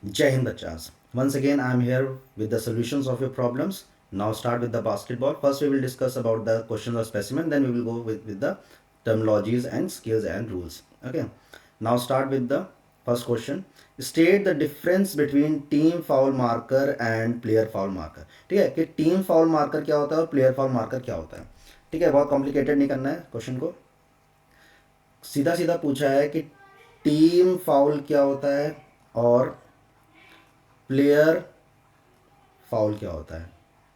Jai Hind Bachas. Once again, I am here with the solutions of your problems. Now start with the basketball. First, we will discuss about the questions of specimen. Then we will go with the terminologies and skills and rules. Okay. Now start with the first question. State the difference between team foul marker and player foul marker. ठीक है कि team foul marker क्या होता है और player foul marker क्या होता है. ठीक है, बहुत कॉम्प्लिकेटेड नहीं करना है क्वेश्चन को. सीधा सीधा पूछा है कि टीम फाउल क्या होता है और प्लेयर फाउल क्या होता है.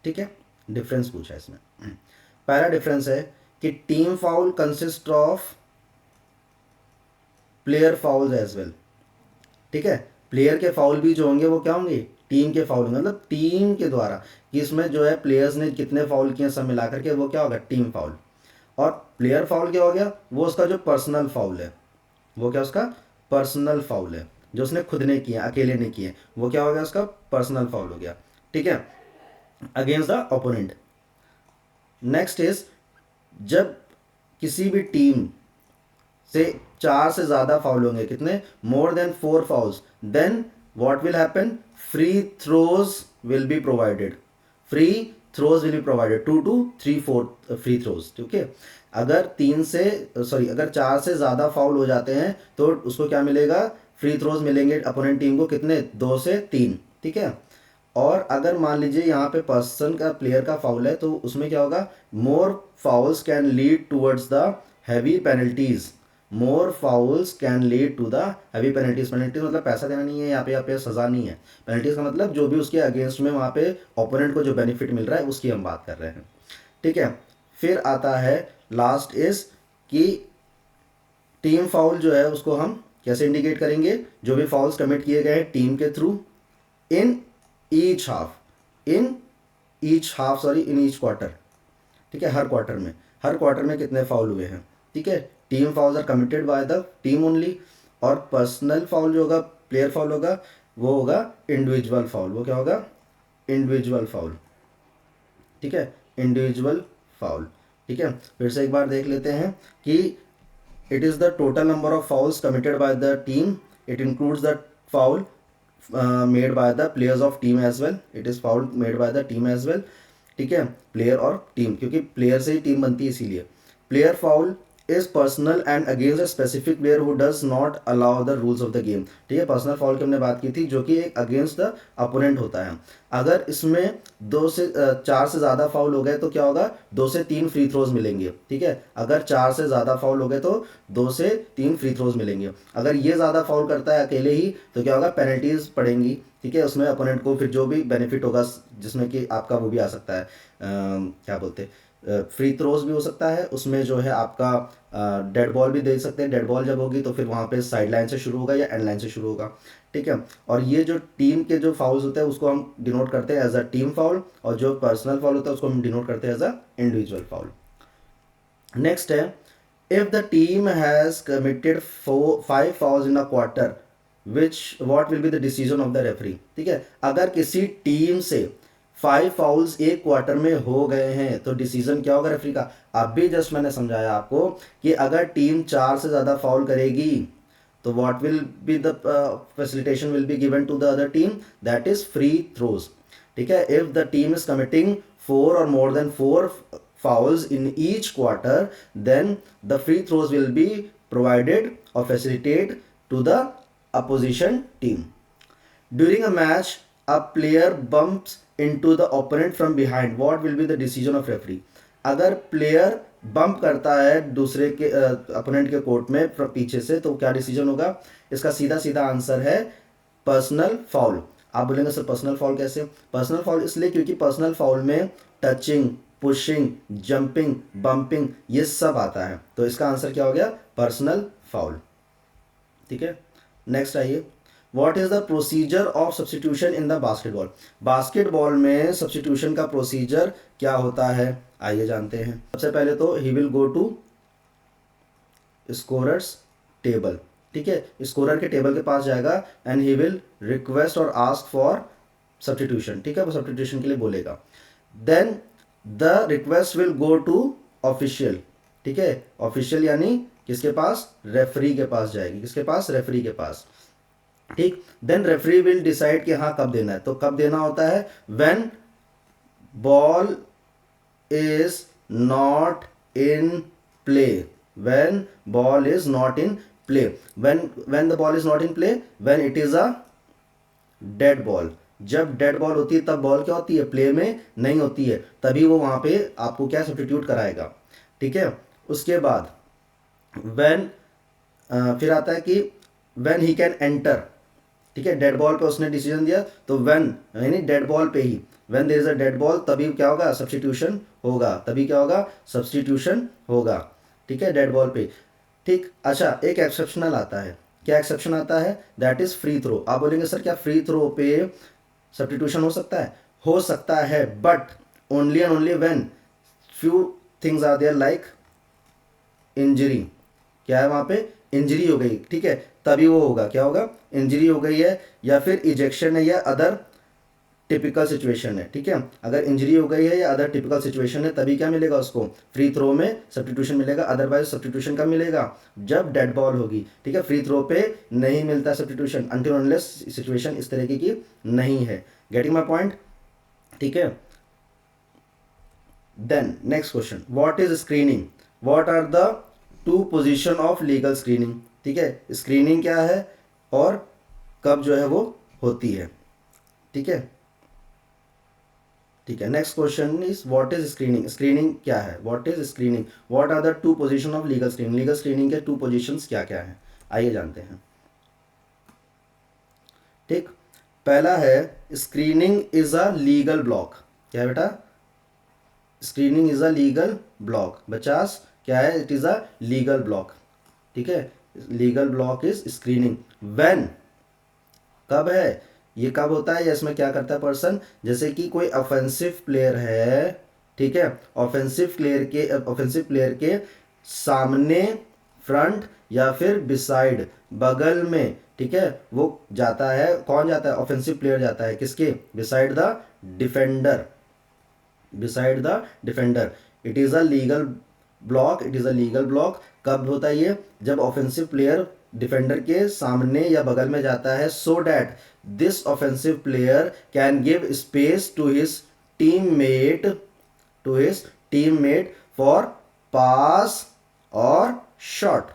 ठीक है, डिफरेंस पूछा है इसमें. पहला डिफरेंस है कि team foul consist of player fouls as well. ठीक है, प्लेयर के फाउल भी जो होंगे वो क्या होंगे, टीम के फाउल होंगे. मतलब टीम के द्वारा कि इसमें जो है प्लेयर्स ने कितने फाउल किए सब मिला करके वो क्या होगा, टीम फाउल. और प्लेयर फाउल क्या हो गया, वो उसका जो पर्सनल फाउल है, वो क्या उसका पर्सनल फाउल है, जो उसने खुद ने किया, अकेले ने किए, वो क्या हो गया, उसका पर्सनल फाउल हो गया. ठीक है, against the opponent. Next is, जब किसी भी टीम से 4 से ज़्यादा फाउल होंगे, कितने, more than 4 fouls, then what will happen, free throws will be provided. Free throws will be provided 2 to 3-4 free throws. ठीक है, अगर 4 से ज़्यादा फाउल हो जाते हैं तो उसको क्या मिलेगा, फ्री थ्रोज मिलेंगे अपोनेंट टीम को, कितने, 2 से 3. ठीक है, और अगर मान लीजिए यहाँ पे पर्सन का, प्लेयर का फाउल है, तो उसमें क्या होगा, more fouls can lead towards the heavy penalties. More fouls can lead to the heavy penalties. Penalties मतलब पैसा देना नहीं है, यहाँ पे सजा नहीं है. पेनल्टीज का मतलब जो भी उसके अगेंस्ट में वहाँ पे ओपोनेंट को जो बेनिफिट मिल रहा है उसकी हम बात कर रहे हैं. ठीक है, फिर आता है लास्ट इज कि टीम फाउल जो है उसको हम कैसे इंडिकेट करेंगे, जो भी फाउल्स कमिट किए गए हैं टीम के through, in each half, in in each quarter. ठीक है, हर क्वार्टर में कितने फाउल हुए हैं. ठीक है, team fouls are committed by the team only. और पर्सनल फाउल जो होगा, प्लेयर फाउल होगा, वो होगा इंडिविजुअल फाउल. वो क्या होगा, इंडिविजुअल फाउल. ठीक है, इंडिविजुअल फाउल. ठीक है, फिर से एक बार देख लेते हैं कि it is the total number of fouls committed by the team. It includes the foul made by the players of team as well. It is foul made by the team as well. ठीक है, player और team, क्योंकि player से ही team बनती है इसीलिए. Player foul is personal and against a specific player who does not allow the rules of the game. ठीक है, पर्सनल फाउल की हमने बात की थी, जो कि एक अगेंस्ट द अपोनेंट होता है. अगर इसमें 4 से ज़्यादा फाउल हो गए तो क्या होगा, 2 से 3 फ्री थ्रोज मिलेंगे. ठीक है, अगर 4 से ज़्यादा फाउल हो गए तो 2 से 3 फ्री थ्रोज मिलेंगे. अगर ये ज़्यादा फाउल करता है अकेले ही तो क्या होगा, पेनल्टीज पड़ेंगी. ठीक है, उसमें अपोनेंट को फिर जो भी बेनिफिट होगा, जिसमें कि आपका वो भी आ सकता है, क्या बोलते, फ्री थ्रोज भी हो सकता है उसमें, जो है आपका डेड बॉल भी दे सकते हैं. डेड बॉल जब होगी तो फिर वहाँ पे साइड लाइन से शुरू होगा या एंड लाइन से शुरू होगा. ठीक है, और ये जो टीम के जो फाउल्स होते हैं उसको हम डिनोट करते हैं एज अ टीम फाउल, और जो पर्सनल फाउल होता है उसको हम डिनोट करते हैं as a individual foul. Next है, if the team has committed 5 fouls in a quarter, which what will be the decision of the referee. ठीक है, अगर किसी टीम से 5 फाउल्स एक क्वार्टर में हो गए हैं तो डिसीजन क्या होगा रेफरी का. अभी जस्ट मैंने समझाया आपको कि अगर टीम 4 से ज़्यादा फाउल करेगी तो what will be the facilitation will be given to the other team, that is free throws. ठीक है, if the team is committing 4 or more than 4 fouls in each quarter, then the free throws will be provided or facilitated to the opposition team. During a match, a player bumps into the opponent from behind. What will be the decision of referee? अगर player bump करता है दूसरे के opponent के court में पीछे से तो क्या डिसीजन होगा. इसका सीधा सीधा आंसर है पर्सनल फाउल. आप बोलेंगे सर पर्सनल फाउल कैसे. पर्सनल फाउल इसलिए क्योंकि पर्सनल फाउल में टचिंग, पुशिंग, जंपिंग, बम्पिंग ये सब आता है, तो इसका आंसर क्या हो गया, पर्सनल फाउल. ठीक है, नेक्स्ट आइए, what is the procedure of substitution in the basketball. Basketball में सब्सटीट्यूशन का प्रोसीजर क्या होता है, आइए जानते हैं. सबसे पहले तो he will go to scorer's table. ठीक है, स्कोरर के टेबल के पास जाएगा एंड ही विल रिक्वेस्ट और आस्क फॉर सब्सटीट्यूशन. ठीक है, वो सब्सटीट्यूशन के लिए बोलेगा. Then the request will go to official. ठीक है, ऑफिशियल यानी किसके पास, रेफरी के पास जाएगी. किसके पास, रेफरी के पास. ठीक। देन रेफरी विल डिसाइड कि हाँ कब देना है, तो कब देना होता है, when ball is not in play, when ball is not in play, when the ball is not in play, when it is a dead ball. जब डेड बॉल होती है तब बॉल क्या होती है, प्ले में नहीं होती है, तभी वो वहां पे आपको क्या सब्स्टिट्यूट कराएगा। ठीक है। उसके बाद व्हेन फिर आता है कि व्हेन ही कैन एंटर। ठीक है, डेड बॉल पे उसने डिसीजन दिया, तो व्हेन यानी डेड बॉल पे ही, when there is a dead ball तभी क्या होगा, सब्स्टिट्यूशन होगा, तभी क्या होगा, सब्स्टिट्यूशन होगा। ठीक है, डेड बॉल पे। ठीक। अच्छा, एक एक्सेप्शनल आता है, क्या एक्सेप्शन आता है, दैट इज फ्री थ्रो। आप बोलेंगे सर क्या फ्री थ्रो पे सब्स्टिट्यूशन हो सकता है, but only and only when few things are there like injury. क्या है वहां पे, इंजरी हो गई, ठीक है, तभी वो होगा, क्या होगा, इंजरी हो गई है, या फिर इजेक्शन है, या अदर टिपिकल सिचुएशन है। ठीक है, अगर इंजरी हो गई है या अदर टिपिकल सिचुएशन है तभी क्या मिलेगा उसको, फ्री थ्रो में सब्स्टिट्यूशन मिलेगा। अदरवाइज सब्स्टिट्यूशन कब मिलेगा, जब डेड बॉल होगी। ठीक है, फ्री थ्रो पे नहीं मिलता सब्स्टिट्यूशन अनटिल अनलेस सिचुएशन इस तरीके की नहीं है। Getting my point. ठीक है। Then next question, what is screening, what are the two position of legal screening. ठीक है, स्क्रीनिंग क्या है और कब जो है वो होती है। ठीक है। ठीक है, next question is what is screening, screening क्या है, what is screening, what are the two position of legal screening, legal screening के टू पोजीशंस क्या क्या हैं, आइए जानते हैं। ठीक। पहला है screening is a legal block. क्या है बेटा, screening is a legal block. 50 क्या है, it is a legal block. ठीक है, legal block is screening. When कब है, ये कब होता है या इसमें क्या करता है पर्सन, जैसे कि कोई ऑफेंसिव प्लेयर है। ठीक है, ऑफेंसिव प्लेयर के सामने, फ्रंट या फिर बिसाइड, बगल में। ठीक है, वो जाता है, कौन जाता है, ऑफेंसिव प्लेयर जाता है, किसके, beside the defender, beside the defender, it is a legal block, it is a legal block. कब होता है ये, जब ऑफेंसिव प्लेयर डिफेंडर के सामने या बगल में जाता है, so that this offensive player can give space to his teammate, to his teammate for pass और शॉट।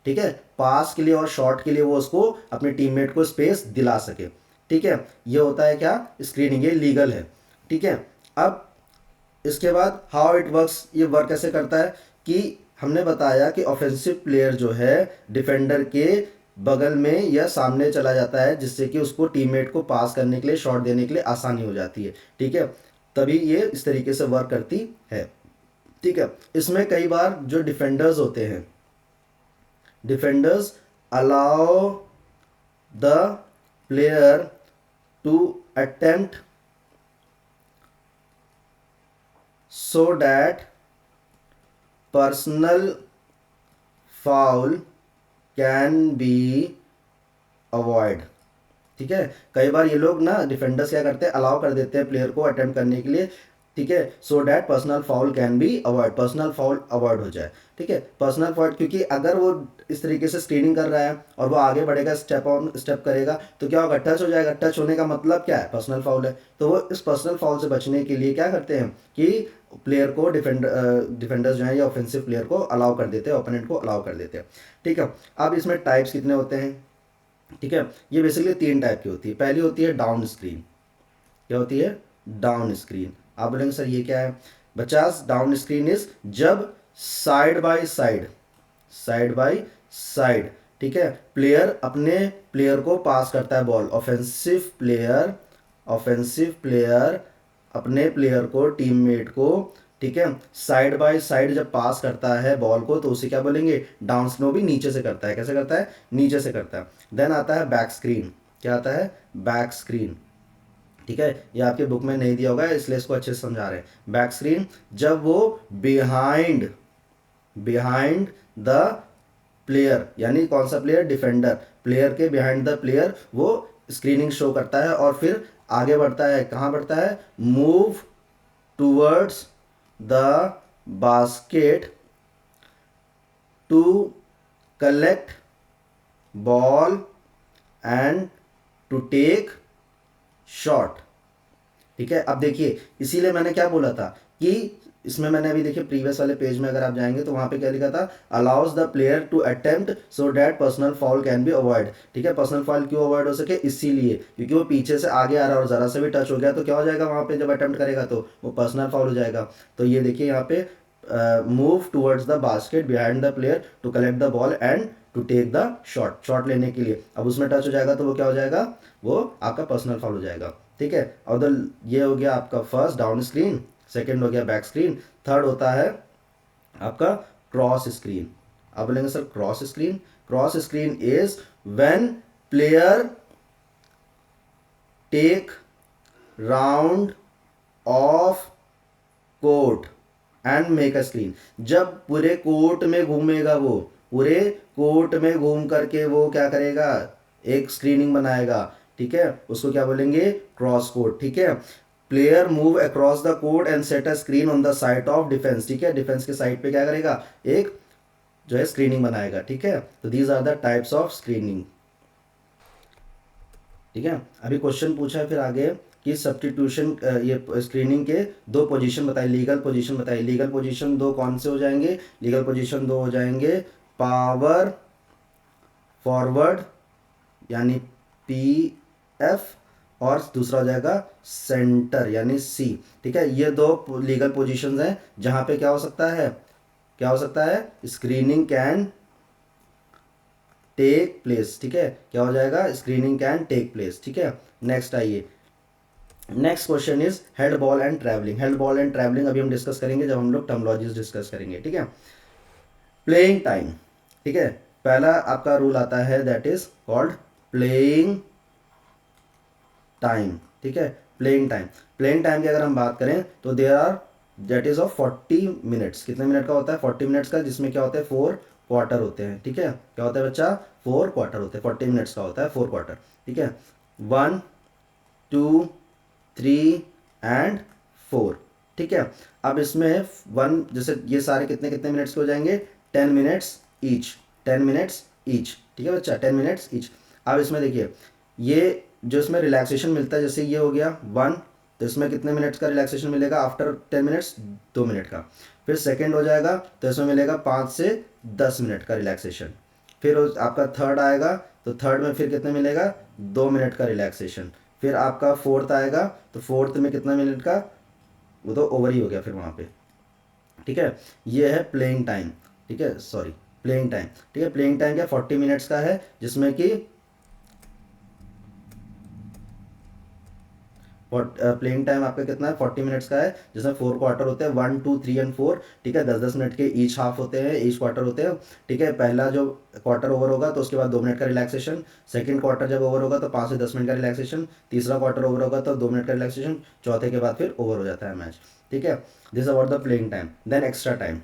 ठीक है, पास के लिए और शॉट के लिए वो उसको अपने टीममेट को स्पेस दिला सके। ठीक है, ये होता है क्या, स्क्रीनिंग, ये लीगल है। ठीक है। अब इसके बाद हाउ इट वर्क्स, ये वर्क कैसे करता है, कि हमने बताया कि ऑफेंसिव प्लेयर जो है डिफेंडर के बगल में या सामने चला जाता है, जिससे कि उसको टीममेट को पास करने के लिए, शॉट देने के लिए आसानी हो जाती है। ठीक है, तभी ये इस तरीके से वर्क करती है। ठीक है, इसमें कई बार जो डिफेंडर्स होते हैं, defenders allow the player to attempt so that personal foul can be avoid। ठीक है, कई बार ये लोग ना डिफेंडर्स क्या करते हैं, अलाउ कर देते हैं प्लेयर को अटेम्प्ट करने के लिए। ठीक है, so that personal foul can be avoid, personal foul avoid हो जाए। ठीक है, पर्सनल फाउल, क्योंकि अगर वो इस तरीके से स्क्रीनिंग कर रहा है और वो आगे बढ़ेगा, स्टेप ऑन स्टेप करेगा, तो क्या होगा, टच हो जाएगा। टच होने का मतलब क्या है, पर्सनल फाउल है। तो वो इस पर्सनल फाउल से बचने के लिए क्या करते हैं कि प्लेयर को डिफेंडर्स जो है या ऑफेंसिव प्लेयर को अलाउ कर देते हैं, ओपोनेंट को अलाउ कर देते हैं। ठीक है, अब इसमें टाइप्स कितने होते हैं। ठीक है, ये बेसिकली 3 टाइप की होती है। पहली होती है डाउन स्क्रीन। क्या होती है, डाउन स्क्रीन। आप बोलेंगे सर ये क्या है, 50 डाउन स्क्रीन इज जब side by side, side by side, ठीक है, प्लेयर अपने प्लेयर को पास करता है ball, offensive player, offensive player अपने प्लेयर को, टीममेट को, ठीक है, साइड बाय साइड जब पास करता है बॉल को, तो उसे क्या बोलेंगे, डाउन स्नो। भी नीचे से करता है, कैसे करता है, नीचे से करता है। देन आता है बैक स्क्रीन। क्या आता है, बैक स्क्रीन। ठीक है, ये आपके बुक में नहीं दिया होगा इसलिए इसको अच्छे से समझा रहे हैं। बैक स्क्रीन जब वो बिहाइंड, बिहाइंड द प्लेयर, यानी कौन सा प्लेयर, डिफेंडर, प्लेयर के बिहाइंड द प्लेयर वो स्क्रीनिंग शो करता है और फिर आगे बढ़ता है, कहाँ बढ़ता है, move towards the basket to collect ball and to take shot. ठीक है, अब देखिए इसीलिए मैंने क्या बोला था कि इसमें मैंने अभी देखिए प्रीवियस वाले पेज में अगर आप जाएंगे तो वहां पे क्या लिखा था, allows the player to attempt so that personal foul can be avoid. ठीक है, पर्सनल फाउल क्यों अवॉइड हो सके, इसीलिए क्योंकि वो पीछे से आगे आ रहा है और जरा से भी टच हो गया तो क्या हो जाएगा वहां पे, जब अटेम्प्ट करेगा तो वो पर्सनल फाउल हो जाएगा। तो ये देखिए यहाँ पे move towards the basket behind the player to collect the ball and to take the shot, shot लेने के लिए। अब उसमें टच हो जाएगा तो वो क्या हो जाएगा, वो आपका पर्सनल फाउल हो जाएगा। ठीक है, और ये हो गया आपका फर्स्ट डाउन स्क्रीन, सेकंड हो गया बैक स्क्रीन, थर्ड होता है आपका क्रॉस स्क्रीन। आप बोलेंगे sir cross screen, cross screen is when player take round of court and make a screen. जब पूरे कोर्ट में घूमेगा, वो पूरे कोर्ट में घूम करके वो क्या करेगा, एक स्क्रीनिंग बनाएगा। ठीक है, उसको क्या बोलेंगे, क्रॉस कोर्ट। ठीक है, player move across the court and set a screen on the side of defence. ठीक है, डिफेंस के साइड पे क्या करेगा, एक जो है स्क्रीनिंग बनाएगा। ठीक है, तो these are the types of screening. ठीक है, अभी क्वेश्चन पूछा है फिर आगे कि सब्स्टिट्यूशन, ये स्क्रीनिंग के दो पोजीशन बताइए, लीगल पोजीशन बताइए। लीगल पोजीशन दो कौन से हो जाएंगे, लीगल पोजीशन दो हो जाएंगे, पावर फॉरवर्ड यानी पी एफ, और दूसरा हो जाएगा सेंटर यानी सी। ठीक है, ये दो लीगल पोजीशंस हैं जहां पे क्या हो सकता है, क्या हो सकता है, स्क्रीनिंग कैन टेक प्लेस। ठीक है, क्या हो जाएगा, स्क्रीनिंग कैन टेक प्लेस। ठीक है, नेक्स्ट आइए, next question is head ball and travelling. Head ball and travelling अभी हम डिस्कस करेंगे जब हम लोग टर्मोलॉजीज डिस्कस करेंगे। ठीक है, प्लेइंग टाइम। ठीक है, पहला आपका रूल आता है that is called playing time. ठीक है, प्लेइंग टाइम, प्लेइंग टाइम की अगर हम बात करें तो there are that is of 40 minutes. कितने मिनट का होता है, 40 मिनट्स का, जिसमें क्या होता है 4 क्वार्टर होते हैं। ठीक है, क्या होता है बच्चा, 4 क्वार्टर होते हैं, 40 मिनट्स का होता है 4 क्वार्टर। ठीक है, 1 2 3 एंड 4। ठीक है, अब इसमें वन जैसे ये सारे कितने कितने मिनट्स के हो जाएंगे, 10 मिनट्स ईच, 10 मिनट्स ईच। ठीक है बच्चा, 10 मिनट्स ईच। अब इसमें देखिए ये जो इसमें रिलैक्सेशन मिलता है, जैसे ये हो गया 1, तो इसमें कितने मिनट्स का रिलैक्सेशन मिलेगा आफ्टर 10 मिनट्स, 2 मिनट का। फिर सेकेंड हो जाएगा तो इसमें मिलेगा 5 से 10 मिनट का रिलैक्सेशन। फिर आपका थर्ड आएगा तो थर्ड में फिर कितने मिलेगा, 2 मिनट का रिलैक्सेशन। फिर आपका फोर्थ आएगा तो फोर्थ में कितना मिनट का, वो तो ओवर ही हो गया फिर वहाँ पे। ठीक है, ये है प्लेइंग टाइम। ठीक है, सॉरी प्लेइंग टाइम। ठीक है, प्लेइंग टाइम क्या 40 मिनट्स का है, जिसमें कि प्लेइंग टाइम आपका कितना है, 40 मिनट्स का है, जिसमें 4 क्वार्टर होते हैं, 1 2 3 एंड 4। ठीक है, 10 10 मिनट के ईच हाफ होते हैं, ईच क्वार्टर होते हैं। ठीक है, पहला जो क्वार्टर ओवर होगा तो उसके बाद 2 मिनट का रिलैक्सेशन, सेकंड क्वार्टर जब ओवर होगा तो 5 से 10 मिनट का रिलैक्सेशन, तीसरा क्वार्टर ओवर होगा तो 2 मिनट का रिलैक्सेशन, चौथे के बाद फिर ओवर हो जाता है मैच। ठीक है, this about the playing time. Then extra time,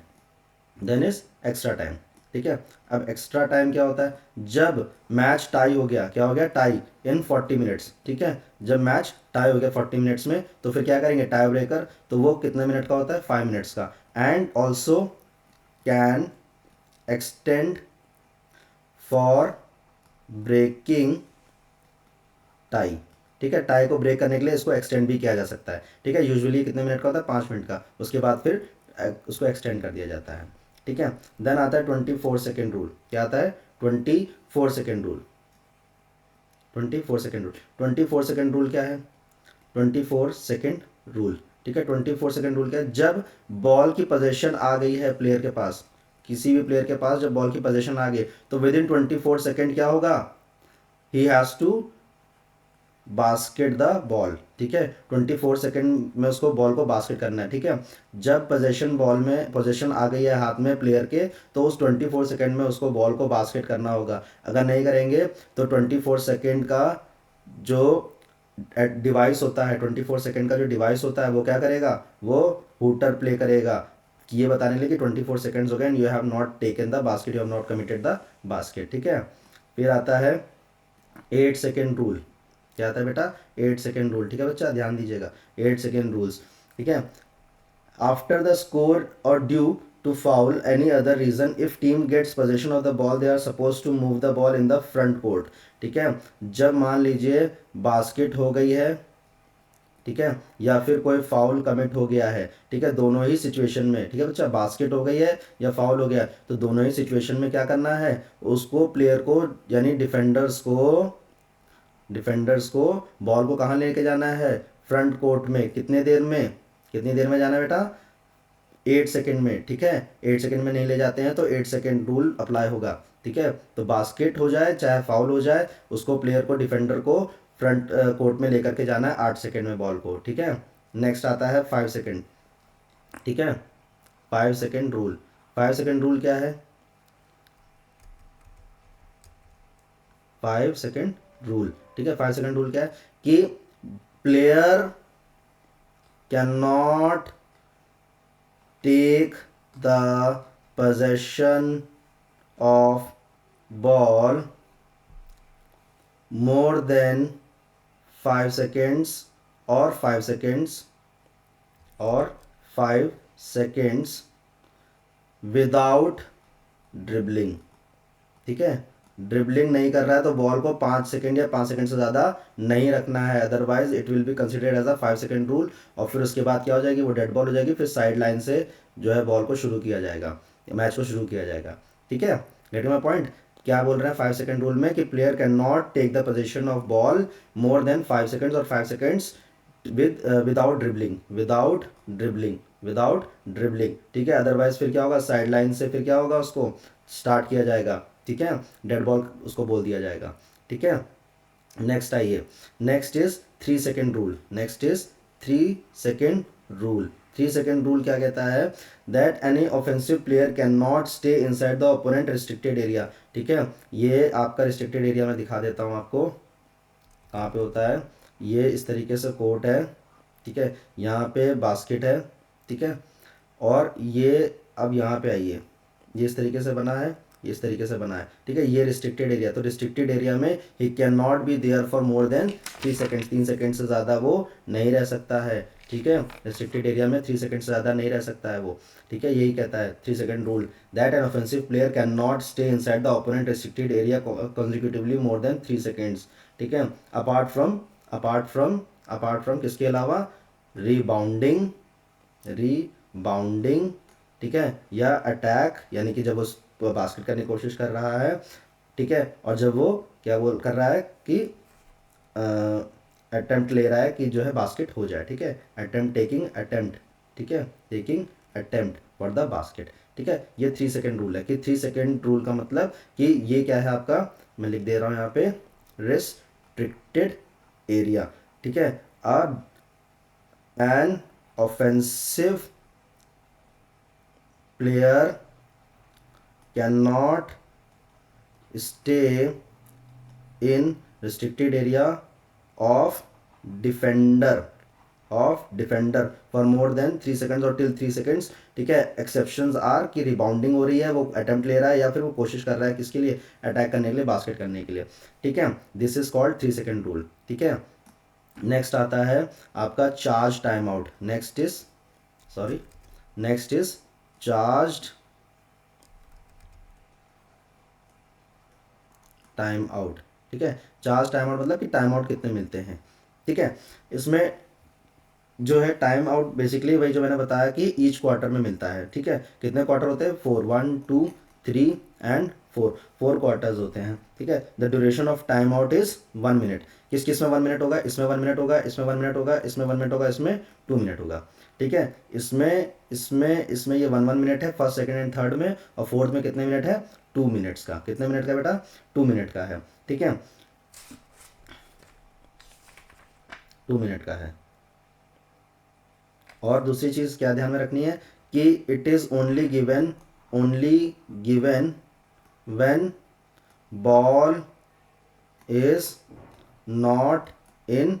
then is extra time. ठीक है, अब एक्स्ट्रा टाइम क्या होता है, जब मैच टाई हो गया, क्या हो गया, टाई इन 40 मिनट्स। ठीक है, जब मैच टाई हो गया 40 मिनट्स में तो फिर क्या करेंगे, टाई ब्रेकर, तो वो कितने मिनट का होता है, 5 मिनट्स का। And also can extend for breaking tie. ठीक है, टाई को ब्रेक करने के लिए इसको एक्सटेंड भी किया जा सकता है। ठीक है, यूजुअली कितने मिनट का होता है, 5 मिनट का, उसके बाद फिर उसको एक्सटेंड कर दिया जाता है। ठीक है, देन आता है 24 सेकेंड रूल। क्या आता है, 24 second rule. 24 second rule, 24 second rule क्या है, 24 सेकेंड रूल। ठीक है, 24 सेकेंड रूल क्या है, जब बॉल की पोजीशन आ गई है प्लेयर के पास, किसी भी प्लेयर के पास जब बॉल की पोजीशन आ गई तो विद इन 24 सेकेंड क्या होगा, he has to basket the ball. ठीक है, 24 सेकेंड में उसको बॉल को बास्केट करना है। ठीक है, जब पोजेशन बॉल में पोजेशन आ गई है हाथ में प्लेयर के तो उस 24 सेकेंड में उसको बॉल को बास्केट करना होगा। अगर नहीं करेंगे तो 24 सेकेंड का जो डिवाइस होता है, 24 सेकेंड का जो डिवाइस होता है वो क्या करेगा, वो हूटर प्ले करेगा कि ये बताने के लिए कि 24 सेकेंड्स हो गए and you have not taken the basket, you have not committed the basket. ठीक है, फिर आता है 8 सेकेंड रूल। क्या आता है बेटा, 8 सेकेंड रूल। ठीक है बच्चा, ध्यान दीजिएगा, 8 सेकेंड रूल्स। ठीक है, आफ्टर द स्कोर और due to foul any other reason. If team gets possession of the ball, they are supposed to move the ball in the front court. ठीक है, जब मान लीजिए बास्केट हो गई है, ठीक है, या फिर कोई फाउल कमिट हो गया है, ठीक है, दोनों ही सिचुएशन में, ठीक है बच्चा, बास्केट हो गई है या फाउल हो गया है, तो दोनों ही सिचुएशन में क्या करना है, उसको प्लेयर को यानी डिफेंडर्स को बॉल को कहाँ लेके जाना है, फ्रंट कोर्ट में। कितनी देर में जाना है बेटा, 8 सेकेंड में। ठीक है, 8 सेकेंड में नहीं ले जाते हैं तो 8 सेकेंड रूल अप्लाई होगा। ठीक है, तो बास्केट हो जाए चाहे फाउल हो जाए, उसको प्लेयर को, डिफेंडर को फ्रंट कोर्ट में लेकर के जाना है 8 सेकेंड में बॉल को। ठीक है, नेक्स्ट आता है 5 सेकेंड। ठीक है, 5 सेकेंड रूल। 5 सेकेंड रूल क्या है, 5 सेकेंड रूल। ठीक है, 5 सेकेंड रूल क्या है कि player can not take the possession of ball more than 5 seconds or 5 seconds without dribbling। ठीक है, ड्रिबलिंग नहीं कर रहा है तो बॉल को 5 सेकेंड या 5 सेकेंड से ज़्यादा नहीं रखना है, otherwise it will be considered as a 5 second rule. और फिर उसके बाद क्या हो जाएगी, वो डेड बॉल हो जाएगी, फिर साइड लाइन से जो है बॉल को शुरू किया जाएगा, मैच को शुरू किया जाएगा। ठीक है, गेट माई पॉइंट। क्या बोल रहे हैं 5 सेकेंड रूल में कि player can not take the position of ball more than 5 seconds और 5 सेकेंड्स विदाउट ड्रिबलिंग। ठीक है, अदरवाइज फिर क्या होगा, साइड लाइन से फिर क्या होगा, उसको स्टार्ट किया जाएगा। ठीक है, डेड बॉल उसको बोल दिया जाएगा। ठीक है, नेक्स्ट आइए, next is 3 second rule. 3 second rule क्या कहता है, that any offensive player can not stay inside the opponent restricted area. ठीक है, ये आपका रिस्ट्रिक्टेड एरिया मैं दिखा देता हूँ आपको कहाँ पे होता है। ये इस तरीके से कोर्ट है, ठीक है, यहाँ पे बास्केट है, ठीक है, और ये अब यहाँ पे आइए, ये इस तरीके से बना है, इस तरीके से बना है। ठीक है, ये रिस्ट्रिक्टेड एरिया, तो रिस्ट्रिक्टेड एरिया में he can not be there for more than 3 seconds. 3 second से ज़्यादा वो नहीं रह सकता है। ठीक है, रिस्ट्रिक्टेड एरिया में 3 सेकेंड से ज़्यादा नहीं रह सकता है वो। ठीक है, यही कहता है 3 second rule, that an offensive player can not stay inside the opponent restricted area consecutively more than 3 seconds. ठीक है, अपार्ट फ्रॉम किसके अलावा, रीबाउंडिंग, ठीक है, या अटैक, यानी कि जब उस बास्केट करने की कोशिश कर रहा है, ठीक है, और जब वो क्या बोल कर रहा है कि अटेम्प्ट ले रहा है कि जो है बास्केट हो जाए। ठीक है, taking attempt for the basket. ठीक है, ये 3 सेकेंड रूल है कि 3 सेकेंड रूल का मतलब कि ये क्या है आपका, मैं लिख दे रहा हूँ यहाँ पे, रिस्ट्रिक्टेड एरिया। ठीक है, an offensive player can not stay in restricted area of defender for more than 3 seconds और टिल 3 सेकेंड्स। ठीक है, एक्सेप्शंस आर कि रिबाउंडिंग हो रही है, वो अटेम्प्ट ले रहा है या फिर वो कोशिश कर रहा है किसके लिए, अटैक करने के लिए, बास्केट करने के लिए। ठीक है, this is called 3 second rule. ठीक है, नेक्स्ट आता है आपका charge time out. Next is charged time out. ठीक है, चार्ज टाइम आउट मतलब कि टाइम आउट कितने मिलते हैं। ठीक है, इसमें जो है टाइम आउट बेसिकली वही जो मैंने बताया कि ईच क्वार्टर में मिलता है। ठीक है, कितने क्वार्टर होते हैं, 4, 1, 2, 3 एंड 4 क्वार्टर्स होते हैं। ठीक है, the duration of time out is 1 minute. किस में 1 मिनट होगा, इसमें 1 मिनट होगा, इसमें 1 मिनट होगा, इसमें 1 मिनट होगा, इसमें 2 मिनट होगा। ठीक है, इसमें ये 1 मिनट है फर्स्ट, सेकंड एंड थर्ड में, और फोर्थ में कितने मिनट है, 2 मिनट्स का। कितने मिनट का बेटा, 2 मिनट का है। ठीक है, 2 मिनट का है। और दूसरी चीज़ क्या ध्यान में रखनी है कि it is only given when ball is not in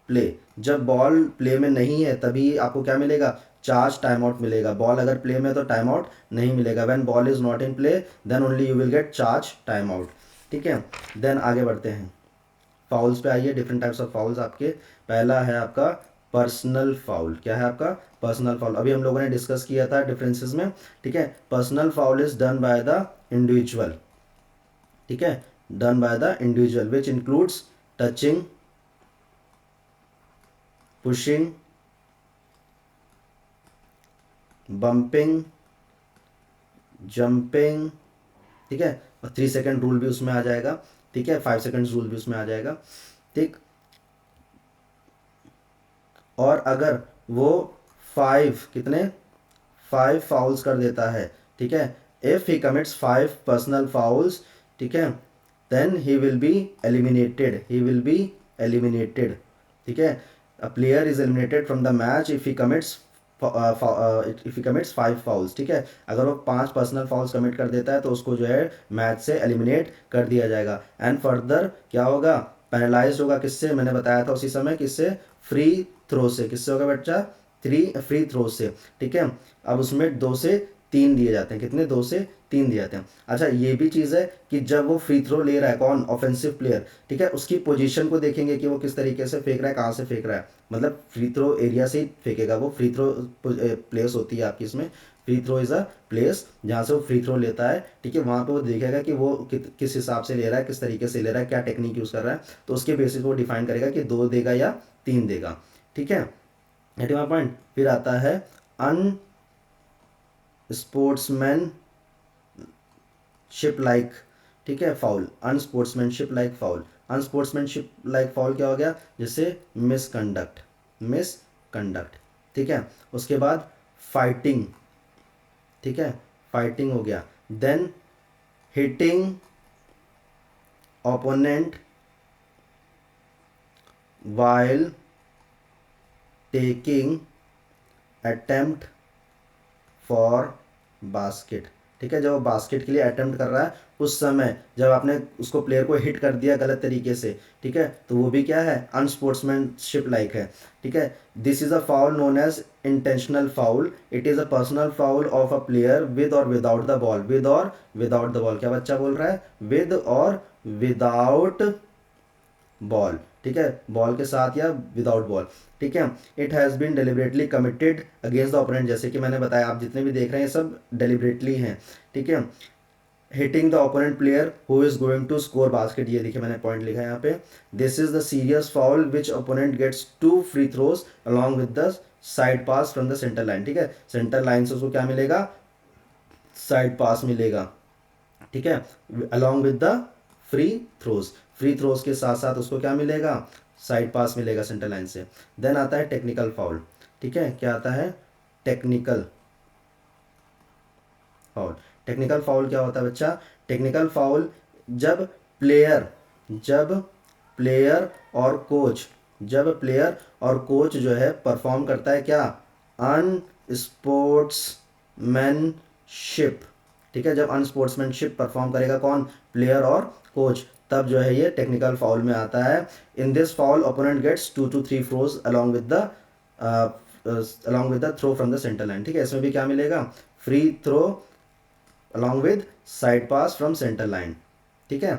play. जब बॉल प्ले में नहीं है तभी आपको क्या मिलेगा, चार्ज टाइम आउट मिलेगा। बॉल अगर प्ले में तो टाइम आउट नहीं मिलेगा। When ball is not in play then only you will get charge time out. ठीक है, देन आगे बढ़ते हैं, फाउल्स पे आइए। डिफरेंट टाइप्स ऑफ फाउल्स आपके, पहला है आपका पर्सनल फाउल क्या है आपका? पर्सनल फाउल अभी हम लोगों ने डिस्कस किया था डिफरेंसेस में, ठीक है। Personal foul is done by the individual, ठीक है, done by the individual which includes touching, pushing, bumping, jumping, ठीक है, और 3 सेकेंड रूल भी उसमें आ जाएगा, ठीक है, 5 सेकेंड रूल भी उसमें आ जाएगा, ठीक। और अगर वो 5 फाउल्स कर देता है, ठीक है, if he commits 5 personal fouls, ठीक है, then he will be eliminated, he will be eliminated, ठीक है। A player is eliminated from the match if he commits 5 fouls, ठीक है। अगर वो 5 पर्सनल फाउल्स कमिट कर देता है तो उसको जो है मैच से एलिमिनेट कर दिया जाएगा। एंड फर्दर क्या होगा? पैनलाइज होगा किससे? मैंने बताया था उसी समय, किससे? फ्री थ्रो से। किससे होगा बच्चा? फ्री थ्रो से, ठीक है। अब उसमें 2 से 3 दिए जाते हैं, कितने? 2 से 3 दिए जाते हैं। अच्छा ये भी चीज़ है कि जब वो फ्री थ्रो ले रहा है, कौन? ऑफेंसिव प्लेयर, ठीक है, उसकी पोजीशन को देखेंगे कि वो किस तरीके से फेंक रहा है, कहाँ से फेंक रहा है, मतलब फ्री थ्रो एरिया से ही फेंकेगा वो। फ्री थ्रो प्लेस होती है आपकी इसमें, free throw is a place जहाँ से वो फ्री थ्रो लेता है, ठीक है। वहाँ पे वो देखेगा कि वो किस हिसाब से ले रहा है, किस तरीके से ले रहा है, क्या टेक्निक यूज़ कर रहा है, तो उसके बेसिस वो डिफाइन करेगा कि 2 देगा या 3 देगा, ठीक है। 81 पॉइंट। फिर आता है अन स्पोर्ट्समैनशिप लाइक, ठीक है, foul. Unsportsmanship like foul, unsportsmanship like foul क्या हो गया? जैसे मिसकंडक्ट, मिसकंडक्ट, ठीक है। उसके बाद फाइटिंग, ठीक है, फाइटिंग हो गया। Then hitting opponent while taking attempt for basket, ठीक है। जब वो बास्केट के लिए अटेम्प्ट कर रहा है उस समय जब आपने उसको प्लेयर को हिट कर दिया गलत तरीके से, ठीक है, तो वो भी क्या है? अनस्पोर्ट्समैनशिप लाइक है, ठीक है। This is a foul known as intentional foul, it is a personal foul of a player with और विदाउट द बॉल, विद और विदाउट द बॉल। क्या बच्चा बोल रहा है? विद और विदाउट बॉल, ठीक है, बॉल के साथ या विदाउट बॉल, ठीक है। It has been deliberately committed against the opponent, जैसे कि मैंने बताया, आप जितने भी देख रहे हैं सब डेलिबरेटली हैं, ठीक है। Hitting the opponent player who is going to score basket, ये देखिए मैंने पॉइंट लिखा है यहाँ पे। This is the serious foul which opponent gets 2 free throws along with the side pass from the centre line, ठीक है। सेंटर लाइन से उसको क्या मिलेगा? साइड पास मिलेगा, ठीक है, along with the free throws. Free throws के साथ साथ उसको क्या मिलेगा? साइड पास मिलेगा सेंटर लाइन से। देन आता है टेक्निकल फाउल, ठीक है। क्या आता है? Technical foul. टेक्निकल फाउल क्या होता है बच्चा? टेक्निकल फाउल जब प्लेयर जब प्लेयर और कोच जब प्लेयर और कोच जो है परफॉर्म करता है क्या? अनस्पोर्ट्समैनशिप, ठीक है। जब अनस्पोर्ट्समैनशिप परफॉर्म करेगा कौन? प्लेयर और कोच, तब जो है ये टेक्निकल फाउल में आता है। In this foul opponent gets 2 to 3 throws along with the throw from the centre line, ठीक है। इसमें भी क्या मिलेगा? Free throw along with side pass from centre line, ठीक है।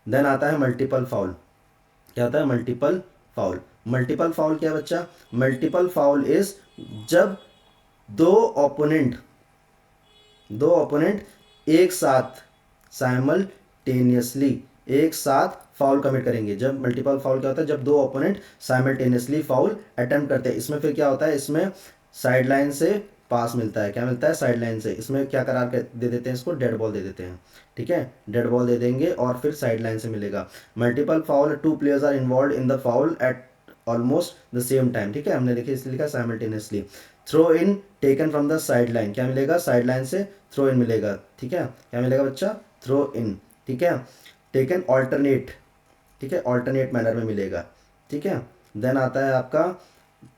देन आता है मल्टीपल फाउल। क्या होता है? Multiple foul. मल्टीपल फाउल क्या है बच्चा? मल्टीपल फाउल इज जब दो ओपोनेंट एक साथ साइमल्टेनियसली एक साथ फाउल कमिट करेंगे। जब मल्टीपल फाउल क्या होता है? जब दो ओपोनेंट साइमल्टेनियसली फाउल अटेम्प्ट करते हैं। इसमें फिर क्या होता है? इसमें साइड लाइन से पास मिलता है। क्या मिलता है? साइड लाइन से। इसमें क्या करार दे देते हैं? इसको डेड बॉल दे देते हैं, ठीक है, डेड बॉल दे देंगे और फिर साइड लाइन से मिलेगा। Multiple foul, 2 players are involve in the foul at almost the same time, ठीक है। हमने देखिए इसलिए लिखा simultaneously. Throw in taken from the side line, क्या मिलेगा? साइड लाइन से थ्रो इन मिलेगा, ठीक है। क्या मिलेगा बच्चा? थ्रो इन, ठीक है। टेकन ऑल्टरनेट, ठीक है, ऑल्टरनेट मैनर में मिलेगा, ठीक है। देन आता है आपका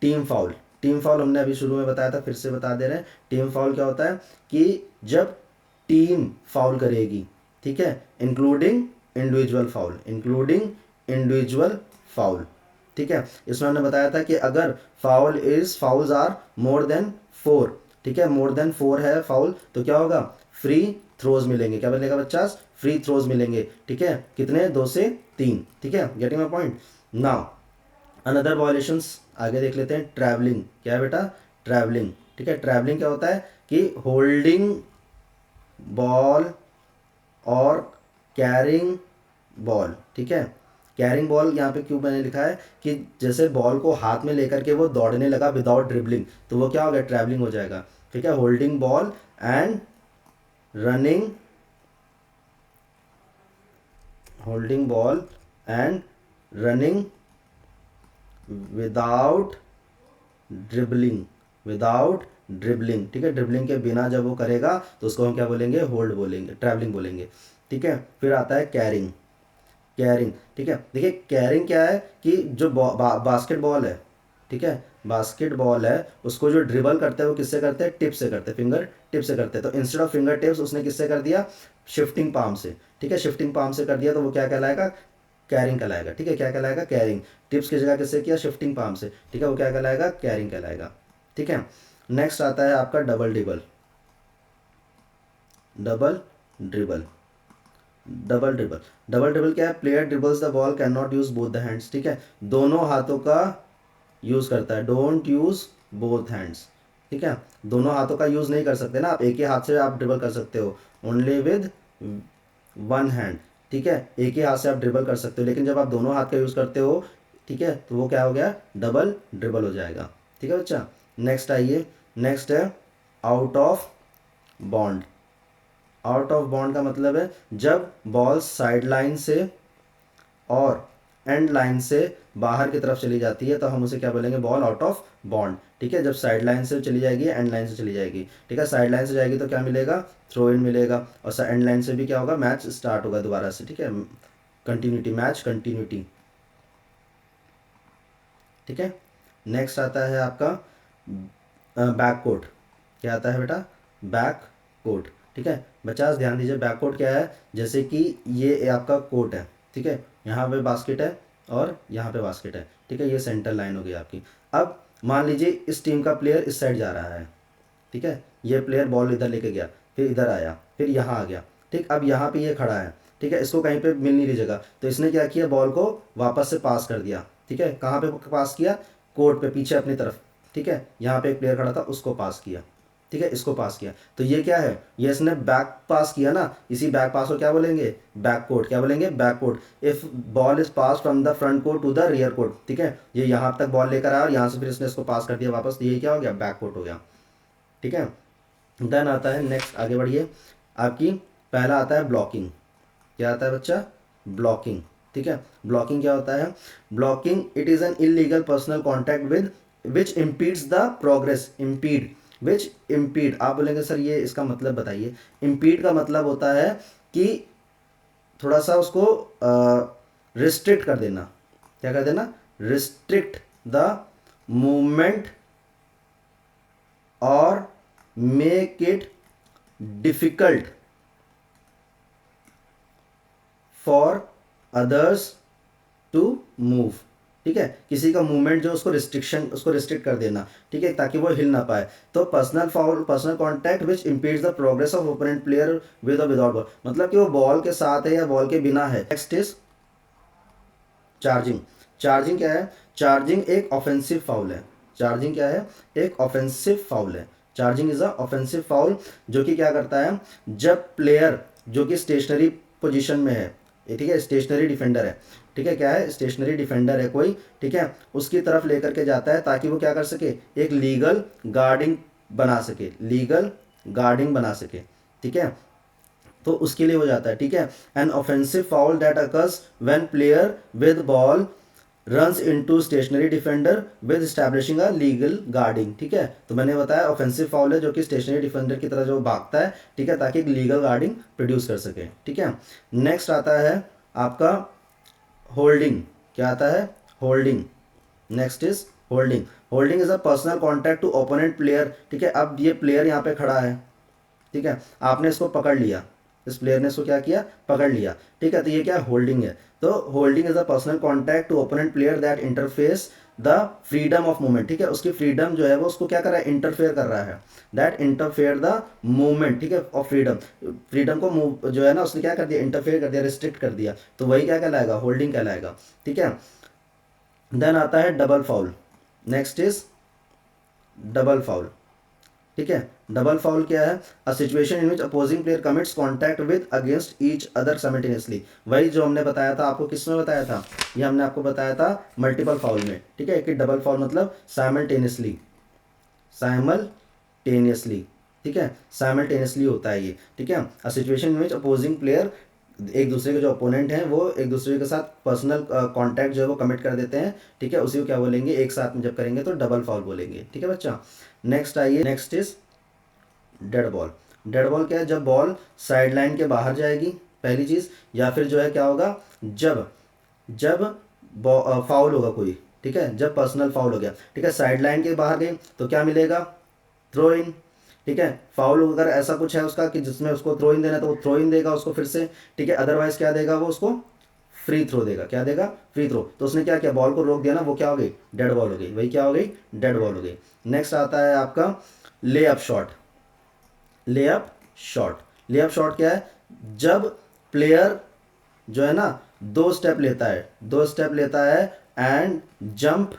टीम फाउल। टीम फाउल हमने अभी शुरू में बताया था, फिर से बता दे रहे हैं। टीम फाउल क्या होता है? कि जब टीम फाउल करेगी, ठीक है, including individual foul, including individual foul, ठीक है। इसमें हमने बताया था कि अगर फाउल्स आर मोर देन 4, ठीक है, मोर देन 4 है फाउल, तो क्या होगा? फ्री थ्रोज मिलेंगे। क्या मिलेगा बच्चा? फ्री थ्रोज मिलेंगे, ठीक है। कितने? 2 से 3, ठीक है। Getting my point now. Another violations आगे देख लेते हैं। ट्रैवलिंग, क्या है बेटा? ट्रैवलिंग, ठीक है। ट्रैवलिंग क्या होता है कि होल्डिंग बॉल और कैरिंग बॉल, ठीक है। कैरिंग बॉल यहाँ पे क्यों मैंने लिखा है कि जैसे बॉल को हाथ में लेकर के वो दौड़ने लगा विदाउट ड्रिबलिंग, तो वो क्या हो गया? ट्रैवलिंग हो जाएगा, ठीक है। Holding ball and running, holding ball and running without dribbling, without dribbling, ठीक है। ड्रिबलिंग के बिना जब वो करेगा तो उसको हम क्या बोलेंगे? होल्ड बोलेंगे, ट्रैवलिंग बोलेंगे, ठीक है। फिर आता है कैरिंग, कैरिंग, ठीक है। देखिए कैरिंग क्या है कि जो बास्केटबॉल है, ठीक है, बास्केटबॉल है, उसको जो ड्रिबल करते हैं वो किससे करते हैं? टिप से करते हैं, फिंगर टिप से करते हैं। तो इंस्टेड ऑफ फिंगर टिप्स उसने किससे कर दिया? शिफ्टिंग पाम से, ठीक है। शिफ्टिंग पाम से कर दिया तो वो क्या कहलाएगा? कैरिंग कहलाएगा, ठीक है। क्या कहलाएगा? कैरिंग। टिप्स की जगह किससे किया? शिफ्टिंग पाम से, ठीक है। वो क्या कहलाएगा? कैरिंग कहलाएगा, ठीक है। नेक्स्ट आता है आपका double dribble, double dribble, double dribble. Double dribble क्या है? Player dribbles the ball, can not use both the hands, ठीक है। दोनों हाथों का यूज करता है, डोंट यूज बोथ हैंड्स, ठीक है। दोनों हाथों का यूज नहीं कर सकते ना आप, एक ही हाथ से आप ड्रिबल कर सकते हो, ओनली विद वन हैंड, ठीक है। एक ही हाथ से आप ड्रिबल कर सकते हो, लेकिन जब आप दोनों हाथ का यूज करते हो, ठीक है, तो वो क्या हो गया? डबल ड्रिबल हो जाएगा, ठीक है बच्चा। नेक्स्ट आइए, नेक्स्ट है out of bond. Out of bond का मतलब है जब बॉल साइड लाइन से और एंड लाइन से बाहर की तरफ चली जाती है तो हम उसे क्या बोलेंगे? बॉल आउट ऑफ बॉन्ड, ठीक है। जब साइड लाइन से चली जाएगी, एंड लाइन से चली जाएगी, ठीक है। साइड लाइन से जाएगी तो क्या मिलेगा? थ्रो इन मिलेगा, और एंड लाइन से भी क्या होगा? मैच स्टार्ट होगा दोबारा से, ठीक है। कंटिन्यूटी, मैच कंटिन्यूटी, ठीक है। नेक्स्ट आता है आपका बैक कोर्ट। क्या आता है बेटा? बैक कोर्ट, ठीक है। बच्चा ध्यान दीजिए, बैक कोर्ट क्या है? जैसे कि ये आपका कोर्ट है, ठीक है, यहाँ पे बास्केट है और यहाँ पे बास्केट है, ठीक है। ये सेंटर लाइन हो गई आपकी। अब मान लीजिए इस टीम का प्लेयर इस साइड जा रहा है, ठीक है। ये प्लेयर बॉल इधर लेके गया, फिर इधर आया, फिर यहाँ आ गया, ठीक। अब यहाँ पे ये खड़ा है, ठीक है, इसको कहीं पे मिल नहीं रही जगह, तो इसने क्या किया? बॉल को वापस से पास कर दिया, ठीक है। कहाँ पे पास किया? कोर्ट पे, पीछे अपनी तरफ, ठीक है। यहाँ पे एक प्लेयर खड़ा था, उसको पास किया, ठीक है, इसको पास किया। तो ये क्या है? ये इसने बैक पास किया ना, इसी बैक पास को क्या बोलेंगे? Back court. क्या बोलेंगे? Back court. If ball is pass from the front court to the rear court, ठीक है। ये यहाँ तक बॉल लेकर आया और यहाँ से फिर इसने इसको पास कर दिया वापस, तो ये क्या हो गया? बैक कोर्ट हो गया, ठीक है। देन आता है नेक्स्ट, आगे बढ़िए। आपकी पहला आता है ब्लॉकिंग। क्या आता है बच्चा? ब्लॉकिंग, ठीक है। ब्लॉकिंग क्या होता है? Blocking, it is an illegal personal contact with which impedes the progress, impede, which impede. आप बोलेंगे सर ये इसका मतलब बताइए। इम्पीड का मतलब होता है कि थोड़ा सा उसको रिस्ट्रिक्ट कर देना। क्या कर देना? रिस्ट्रिक्ट द मूवमेंट और make it difficult for others to move, ठीक है। किसी का मूवमेंट जो उसको रिस्ट्रिक्ट कर देना, ठीक है, ताकि वो हिल ना पाए। तो personal foul, personal contact which impedes the progress of opponent player with और विदाउट बॉल, मतलब कि वो बॉल के साथ है या बॉल के बिना है। Next is charging. चार्जिंग क्या है? चार्जिंग एक ऑफेंसिव फाउल है। चार्जिंग क्या है? एक ऑफेंसिव फाउल है। Charging is a offensive foul, जो कि क्या करता है? जब प्लेयर जो कि स्टेशनरी पोजीशन में है, ठीक है, स्टेशनरी डिफेंडर है, ठीक है, क्या है? स्टेशनरी डिफेंडर है कोई, ठीक है, उसकी तरफ लेकर के जाता है ताकि वो क्या कर सके? एक लीगल गार्डिंग बना सके, लीगल गार्डिंग बना सके, ठीक है। तो उसके लिए हो जाता है, ठीक है। An offensive foul that occurs when player with ball runs into stationary defender with establishing a legal guarding, ठीक है। तो मैंने बताया ऑफेंसिव फाउल है जो कि स्टेशनरी डिफेंडर की तरह जो भागता है, ठीक है, ताकि एक लीगल गार्डिंग प्रोड्यूस कर सके, ठीक है। नेक्स्ट आता है आपका होल्डिंग। क्या आता है? Holding. Next is holding. Holding is a personal contact to opponent player, ठीक है। अब ये प्लेयर यहाँ पे खड़ा है, ठीक है, आपने इसको पकड़ लिया, इस प्लेयर ने इसको क्या किया? पकड़ लिया, ठीक है। तो ये क्या? होल्डिंग है। तो holding is a personal contact to opponent player that interface the freedom of movement, ठीक है। उसकी फ्रीडम जो है वो उसको क्या कर रहा है? इंटरफेयर कर रहा है, दैट इंटरफेयर द मूवमेंट, ठीक है, ऑफ फ्रीडम। फ्रीडम को मूव जो है ना, उसने क्या कर दिया? इंटरफेयर कर दिया, रिस्ट्रिक्ट कर दिया, तो वही क्या कहलाएगा? होल्डिंग कहलाएगा, ठीक है। देन आता है double foul. Next is double foul. ठीक है, डबल फाउल क्या है? A situation in which opposing player commits contact with against each other simultaneously. वही जो हमने बताया था आपको, किस में बताया था? ये हमने आपको बताया था मल्टीपल फाउल में। ठीक है, कि डबल फाउल मतलब साइमल्टेनियसली, साइमल्टेनियसली। ठीक है, साइमल्टेनियसली होता है ये। ठीक है, a situation in which opposing player, एक दूसरे के जो अपोनेंट हैं वो एक दूसरे के साथ पर्सनल कांटेक्ट जो है वो कमिट कर देते हैं। ठीक है, उसी को क्या बोलेंगे? एक साथ में जब करेंगे तो डबल फाउल बोलेंगे। ठीक है बच्चा, नेक्स्ट आइए, next is dead ball. Dead ball क्या है? जब बॉल साइड लाइन के बाहर जाएगी, पहली चीज़, या फिर जो है क्या होगा, जब जब फाउल होगा कोई। ठीक है, जब पर्सनल फाउल हो गया, ठीक है, साइड लाइन के बाहर गई तो क्या मिलेगा? Throw in. ठीक है, फाउल अगर ऐसा कुछ है उसका कि जिसमें उसको थ्रो इन देना तो वो थ्रो इन देगा उसको फिर से। ठीक है, अदरवाइज क्या देगा वो उसको? फ्री थ्रो देगा। क्या देगा? Free throw. तो उसने क्या किया? बॉल को रोक दिया ना, वो क्या हो गई? डेड बॉल हो गई। वही क्या हो गई? डेड बॉल हो गई। नेक्स्ट आता है आपका ले up shot. Layup shot. Layup shot क्या है? जब प्लेयर जो है ना दो स्टेप लेता है, दो स्टेप लेता है and jump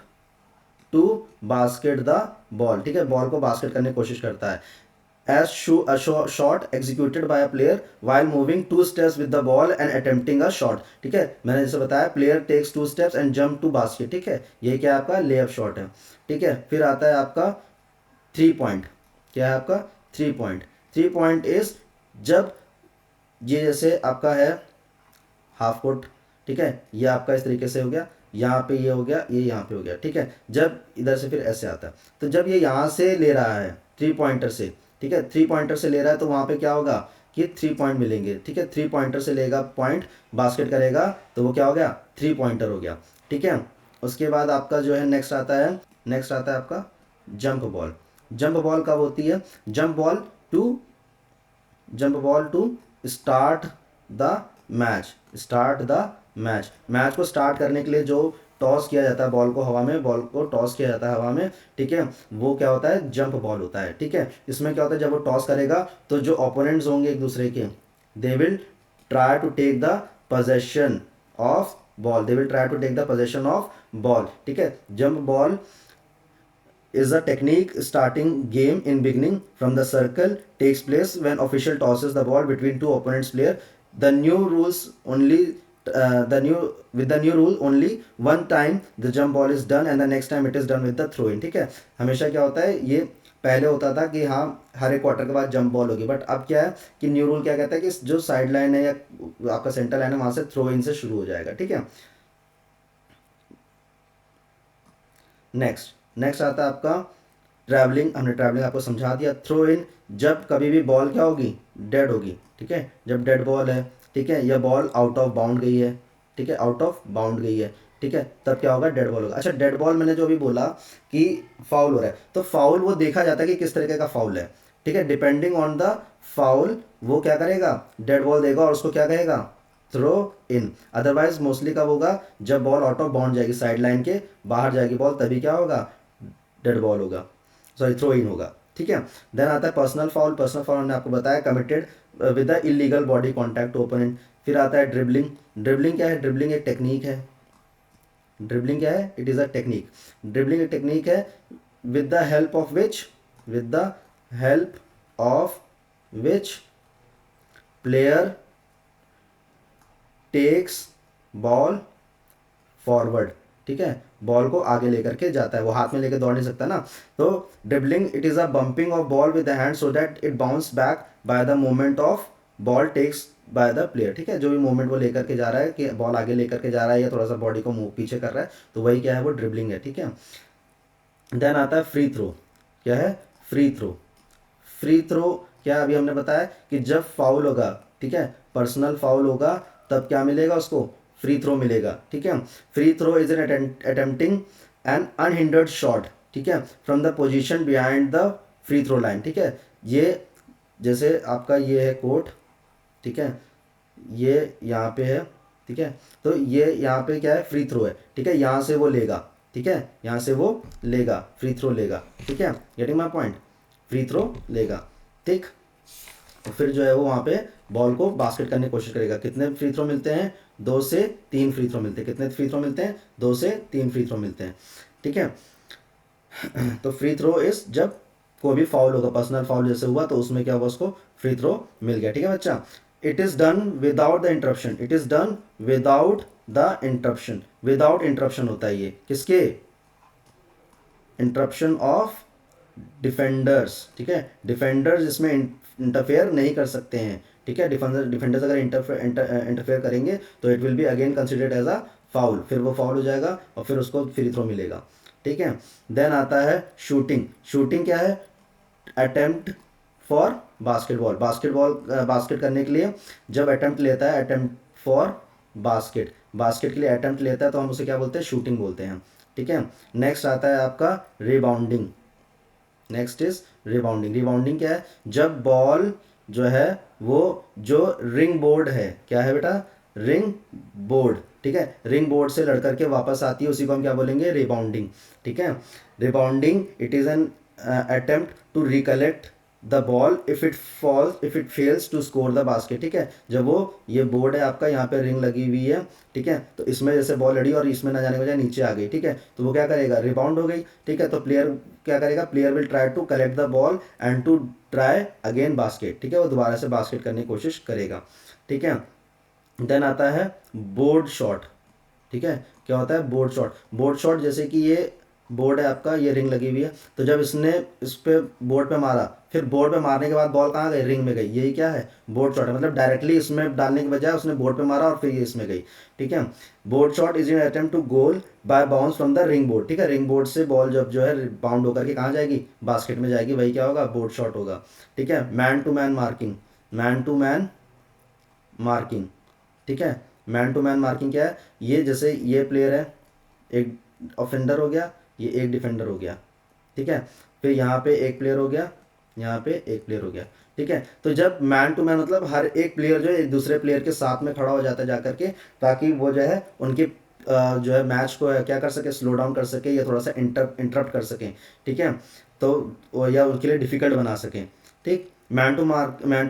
to basket the ball. ठीक है, बॉल को बास्केट करने की कोशिश करता है। As shot executed by a player while moving two steps with the ball and attempting a shot. ठीक है, मैंने जैसे बताया player takes two steps and jump to basket. ठीक है, ये क्या है? आपका लेअप शॉट है। ठीक है, फिर आता है आपका थ्री पॉइंट। क्या है आपका? Three point. Three point is जब ये जैसे आपका है हाफ कोर्ट। ठीक है, ये आपका इस तरीके से हो गया, यहाँ पे ये हो गया, ये यहाँ पे हो गया। ठीक है, जब इधर से फिर ऐसे आता है, तो जब ये यहाँ से ले रहा है थ्री पॉइंटर से, ठीक है, थ्री पॉइंटर से ले रहा है तो वहाँ पे क्या होगा कि थ्री पॉइंट मिलेंगे। ठीक है, थ्री पॉइंटर से लेगा पॉइंट, बास्केट करेगा तो वो क्या हो गया? थ्री पॉइंटर हो गया। ठीक है, उसके बाद आपका जो है नेक्स्ट आता है, नेक्स्ट आता है आपका जंप बॉल। जंप बॉल कब होती है? Jump ball to, jump ball to start the match. Start the match. Match को स्टार्ट करने के लिए जो टॉस किया जाता है बॉल को हवा में, बॉल को टॉस किया जाता है हवा में। ठीक है, वो क्या होता है? जंप बॉल होता है। ठीक है, इसमें क्या होता है? जब वो टॉस करेगा तो जो ओपोनेंट्स होंगे एक दूसरे के, they will try to take the possession of ball. They will try to take the possession of ball. ठीक है, jump ball is a technique starting game in beginning from the circle takes place when official tosses the ball between two opponents player. The new rules only the new with the new rule only one time the jump ball is done and the next time it is done with the throw in. ठीक है, हमेशा क्या होता है? ये पहले होता था कि हाँ हर एक क्वार्टर के बाद जंप बॉल होगी, बट अब क्या है कि न्यू रूल क्या कहता है कि जो साइड लाइन है या आपका सेंटर लाइन है वहां से थ्रो इन से शुरू हो जाएगा। ठीक है, नेक्स्ट, नेक्स्ट आता है आपका ट्रैवलिंग। हमने ट्रैवलिंग आपको समझा दिया। थ्रो इन, जब कभी भी बॉल क्या होगी? डेड होगी। ठीक है, जब डेड बॉल है, ठीक है, यह बॉल आउट ऑफ बाउंड गई है। ठीक है, आउट ऑफ बाउंड गई है। ठीक है, तब क्या होगा? डेड बॉल होगा। अच्छा, डेड बॉल मैंने जो अभी बोला कि फाउल हो रहा है, तो फाउल वो देखा जाता है कि किस तरीके का फाउल है। ठीक है, डिपेंडिंग ऑन द फाउल वो क्या करेगा? डेड बॉल देगा और उसको क्या कहेगा? Throw in. अदरवाइज मोस्टली कब होगा? जब बॉल आउट ऑफ बाउंड जाएगी, साइड लाइन के बाहर जाएगी बॉल, तभी क्या होगा? डेड बॉल होगा, सॉरी थ्रो इन होगा। ठीक है, देन आता है पर्सनल फाउल। पर्सनल फाउल हमने आपको बताया committed with the illegal body contact to opponent. फिर आता है ड्रिबलिंग। ड्रिबलिंग क्या है? ड्रिबलिंग एक टेक्निक है। ड्रिबलिंग क्या है? It is a technique. Dribbling एक टेक्निक है with the help of which, with the help of which player takes ball forward. ठीक है, बॉल को आगे लेकर के जाता है, वो हाथ में लेकर दौड़ नहीं सकता ना। तो dribbling it is a bumping of ball with the hand so that it bounce back by the movement of ball takes by the player. ठीक है, जो भी मूवमेंट वो लेकर के जा रहा है कि बॉल आगे लेकर के जा रहा है या थोड़ा सा बॉडी को मूव पीछे कर रहा है, तो वही क्या है? वो ड्रिबलिंग है। ठीक है, देन आता है फ्री थ्रो। क्या है? Free throw. फ्री थ्रो क्या अभी हमने बताया कि जब फाउल होगा, ठीक है, पर्सनल फाउल होगा, तब क्या मिलेगा उसको? फ्री थ्रो मिलेगा। ठीक है, free throw is an attempting an unhindered shot. ठीक है, from the position behind the free throw line. ठीक है, ये जैसे आपका ये है कोर्ट, ठीक है, ये यहाँ पे है। ठीक है, तो ये यहाँ पे क्या है? फ्री थ्रो है। ठीक है, यहाँ से वो लेगा। ठीक है, यहाँ से वो लेगा, फ्री थ्रो लेगा। ठीक है, getting my point? Free throw लेगा। ठीक, और फिर जो है वो वहाँ पे बॉल को बास्केट करने की कोशिश करेगा। कितने फ्री थ्रो मिलते हैं? 2 से 3 फ्री थ्रो मिलते हैं। कितने फ्री थ्रो मिलते हैं? 2 से 3 फ्री थ्रो मिलते हैं। ठीक है, तो फ्री थ्रो इज जब कोई भी फाउल होगा, पर्सनल फाउल जैसे हुआ तो उसमें क्या होगा, उसको फ्री थ्रो मिल गया। ठीक है बच्चा, it is done without the interruption. It is done without the interruption. Without interruption होता है ये किसके? Interruption of defenders. ठीक है, डिफेंडर्स इसमें इंटरफेयर नहीं कर सकते हैं। ठीक है, डिफेंडर्स अगर इंटरफेयर करेंगे तो it will be again considered as a foul, फिर वो फाउल हो जाएगा और फिर उसको फ्री थ्रो मिलेगा। ठीक है, देन आता है शूटिंग। शूटिंग क्या है? Attempt for basketball. बास्केट करने के लिए जब अटेम्प्ट लेता है, अटेम्प्ट फॉर बास्केट के लिए अटेम्प्ट लेता है तो हम उसे क्या बोलते हैं? शूटिंग बोलते हैं। ठीक है, नेक्स्ट आता है आपका rebounding. Next is rebounding. Rebounding क्या है? जब बॉल जो है वो जो रिंग बोर्ड है, क्या है बेटा? Ring board. ठीक है, रिंग बोर्ड से लड़ करके वापस आती है, उसी को हम क्या बोलेंगे? रिबाउंडिंग। ठीक है, rebounding it is an attempt to recollect the ball if it fails to score the basket. ठीक है, जब वो ये बोर्ड है आपका, यहाँ पे रिंग लगी हुई है। ठीक है, तो इसमें जैसे बॉल लड़ी और इसमें ना जाने के बजाय नीचे आ गई। ठीक है, तो वो क्या करेगा? रिबाउंड हो गई। ठीक है, तो प्लेयर क्या करेगा? Player will try to collect the ball and to try again basket. ठीक है, वो दोबारा से बास्केट करने की कोशिश करेगा। ठीक है, देन आता है बोर्ड शॉट। ठीक है, क्या होता है? Board shot. बोर्ड शॉट जैसे कि ये बोर्ड है आपका, ये रिंग लगी हुई है, तो जब इसने इस पे बोर्ड पे मारा, फिर बोर्ड पे मारने के बाद बॉल कहाँ गई? रिंग में गई। यही क्या है? बोर्ड शॉट है। मतलब डायरेक्टली इसमें डालने के बजाय उसने बोर्ड पे मारा और फिर ये इसमें गई। ठीक है, board shot is an attempt to goal by bounce from the ring board. ठीक है, रिंग बोर्ड से बॉल जब जो है बाउंड होकर के कहाँ जाएगी? बास्केट में जाएगी, वही क्या होगा? बोर्ड शॉट होगा। ठीक है, man to man marking. Man to man marking. ठीक है, मैन टू मैन मार्किंग क्या है? ये जैसे ये प्लेयर है, एक ऑफेंडर हो गया, ये एक डिफेंडर हो गया। ठीक है, फिर यहाँ पे एक प्लेयर हो गया, यहाँ पे एक प्लेयर हो गया। ठीक है, तो जब मैन टू मैन मतलब हर एक प्लेयर जो है एक दूसरे प्लेयर के साथ में खड़ा हो जाता है जाकर के, ताकि वो जो है उनकी जो है मैच को क्या कर सके? स्लो डाउन कर सके या थोड़ा सा इंटरप्ट कर सकें। ठीक है, तो या उनके लिए डिफिकल्ट बना सकें। ठीक, man to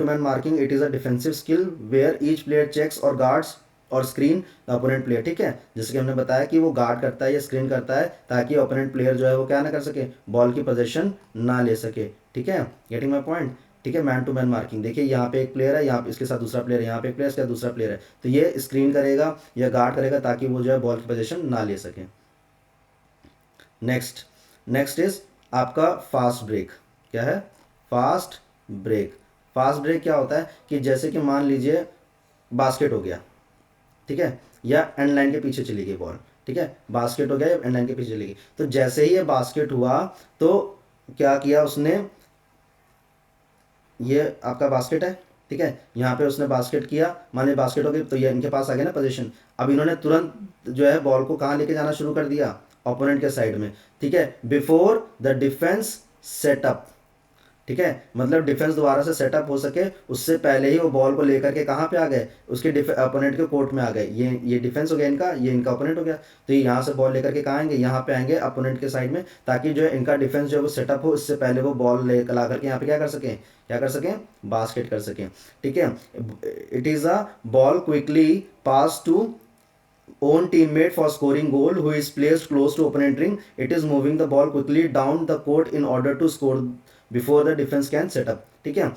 man marking it is a defensive skill where each player checks और गार्ड्स और स्क्रीन द ओपोनेंट प्लेयर। ठीक है, जैसे कि हमने बताया कि वो गार्ड करता है या स्क्रीन करता है ताकि ओपोनेंट प्लेयर जो है वो क्या ना कर सके? बॉल की पोजीशन ना ले सके। ठीक है, गेटिंग माय पॉइंट? ठीक है, मैन टू मैन मार्किंग। देखिए यहाँ पे एक प्लेयर है, यहाँ पे इसके साथ दूसरा प्लेयर है, यहाँ पे एक प्लेयर इसके साथ दूसरा प्लेयर है, तो ये स्क्रीन करेगा या गार्ड करेगा ताकि वो जो है बॉल की पोजीशन ना ले सके। नेक्स्ट इज आपका फास्ट ब्रेक। क्या है? Fast break. फास्ट ब्रेक क्या होता है कि जैसे कि मान लीजिए बास्केट हो गया, ठीक है, या एंड लाइन के पीछे चली गई बॉल। ठीक है, बास्केट हो गया या एंड लाइन के पीछे चली गई, तो जैसे ही ये बास्केट हुआ तो क्या किया उसने? ये आपका बास्केट है। ठीक है, यहाँ पे उसने बास्केट किया, मान ली बास्केट हो गई, तो ये इनके पास आ गया ना पोजीशन। अब इन्होंने तुरंत जो है बॉल को कहाँ लेके जाना शुरू कर दिया? ओपोनेंट के साइड में। ठीक है, बिफोर द डिफेंस सेटअप। ठीक है, मतलब डिफेंस दोबारा से सेटअप हो सके उससे पहले ही वो बॉल को लेकर के कहाँ पे आ गए? उसके अपोनेंट के कोर्ट में आ गए। ये डिफेंस हो गया इनका, ये इनका अपोनेंट हो गया, तो ये यहाँ से बॉल लेकर के कहाँ आएंगे? यहाँ पे आएंगे अपोनेंट के साइड में, ताकि जो है इनका डिफेंस जो है वो सेटअप हो, इससे पहले वो बॉल ले ला करके यहाँ पे क्या कर सकें? क्या कर सकें? बास्केट कर सकें। ठीक है, it is a ball quickly pass to own teammate for scoring goal who is placed close to opponent ring. It is moving the ball quickly down the court in order to score before the defense can set up. ठीक है,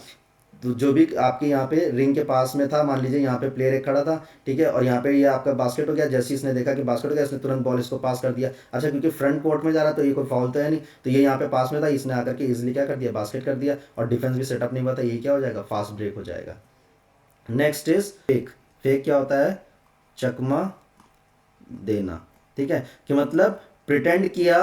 तो जो भी आपके यहाँ पे ring के पास में था, मान लीजिए यहाँ पे प्लेयर एक खड़ा था। ठीक है, और यहाँ पे ये आपका बास्केट हो गया, जैसे इसने देखा कि बास्केट हो गया, इसने तुरंत बॉल इसको पास कर दिया। अच्छा, क्योंकि फ्रंट कोर्ट में जा रहा तो ये कोई फाउल तो है नहीं, तो ये यहाँ पे पास में था, इसने आकर के इजिली क्या कर दिया? बास्केट कर दिया, और डिफेंस भी सेटअप नहीं हुआ था, ये क्या हो जाएगा? फास्ट ब्रेक हो जाएगा। Next is fake. फेक क्या होता है? चकमा देना। ठीक है, कि मतलब प्रिटेंड किया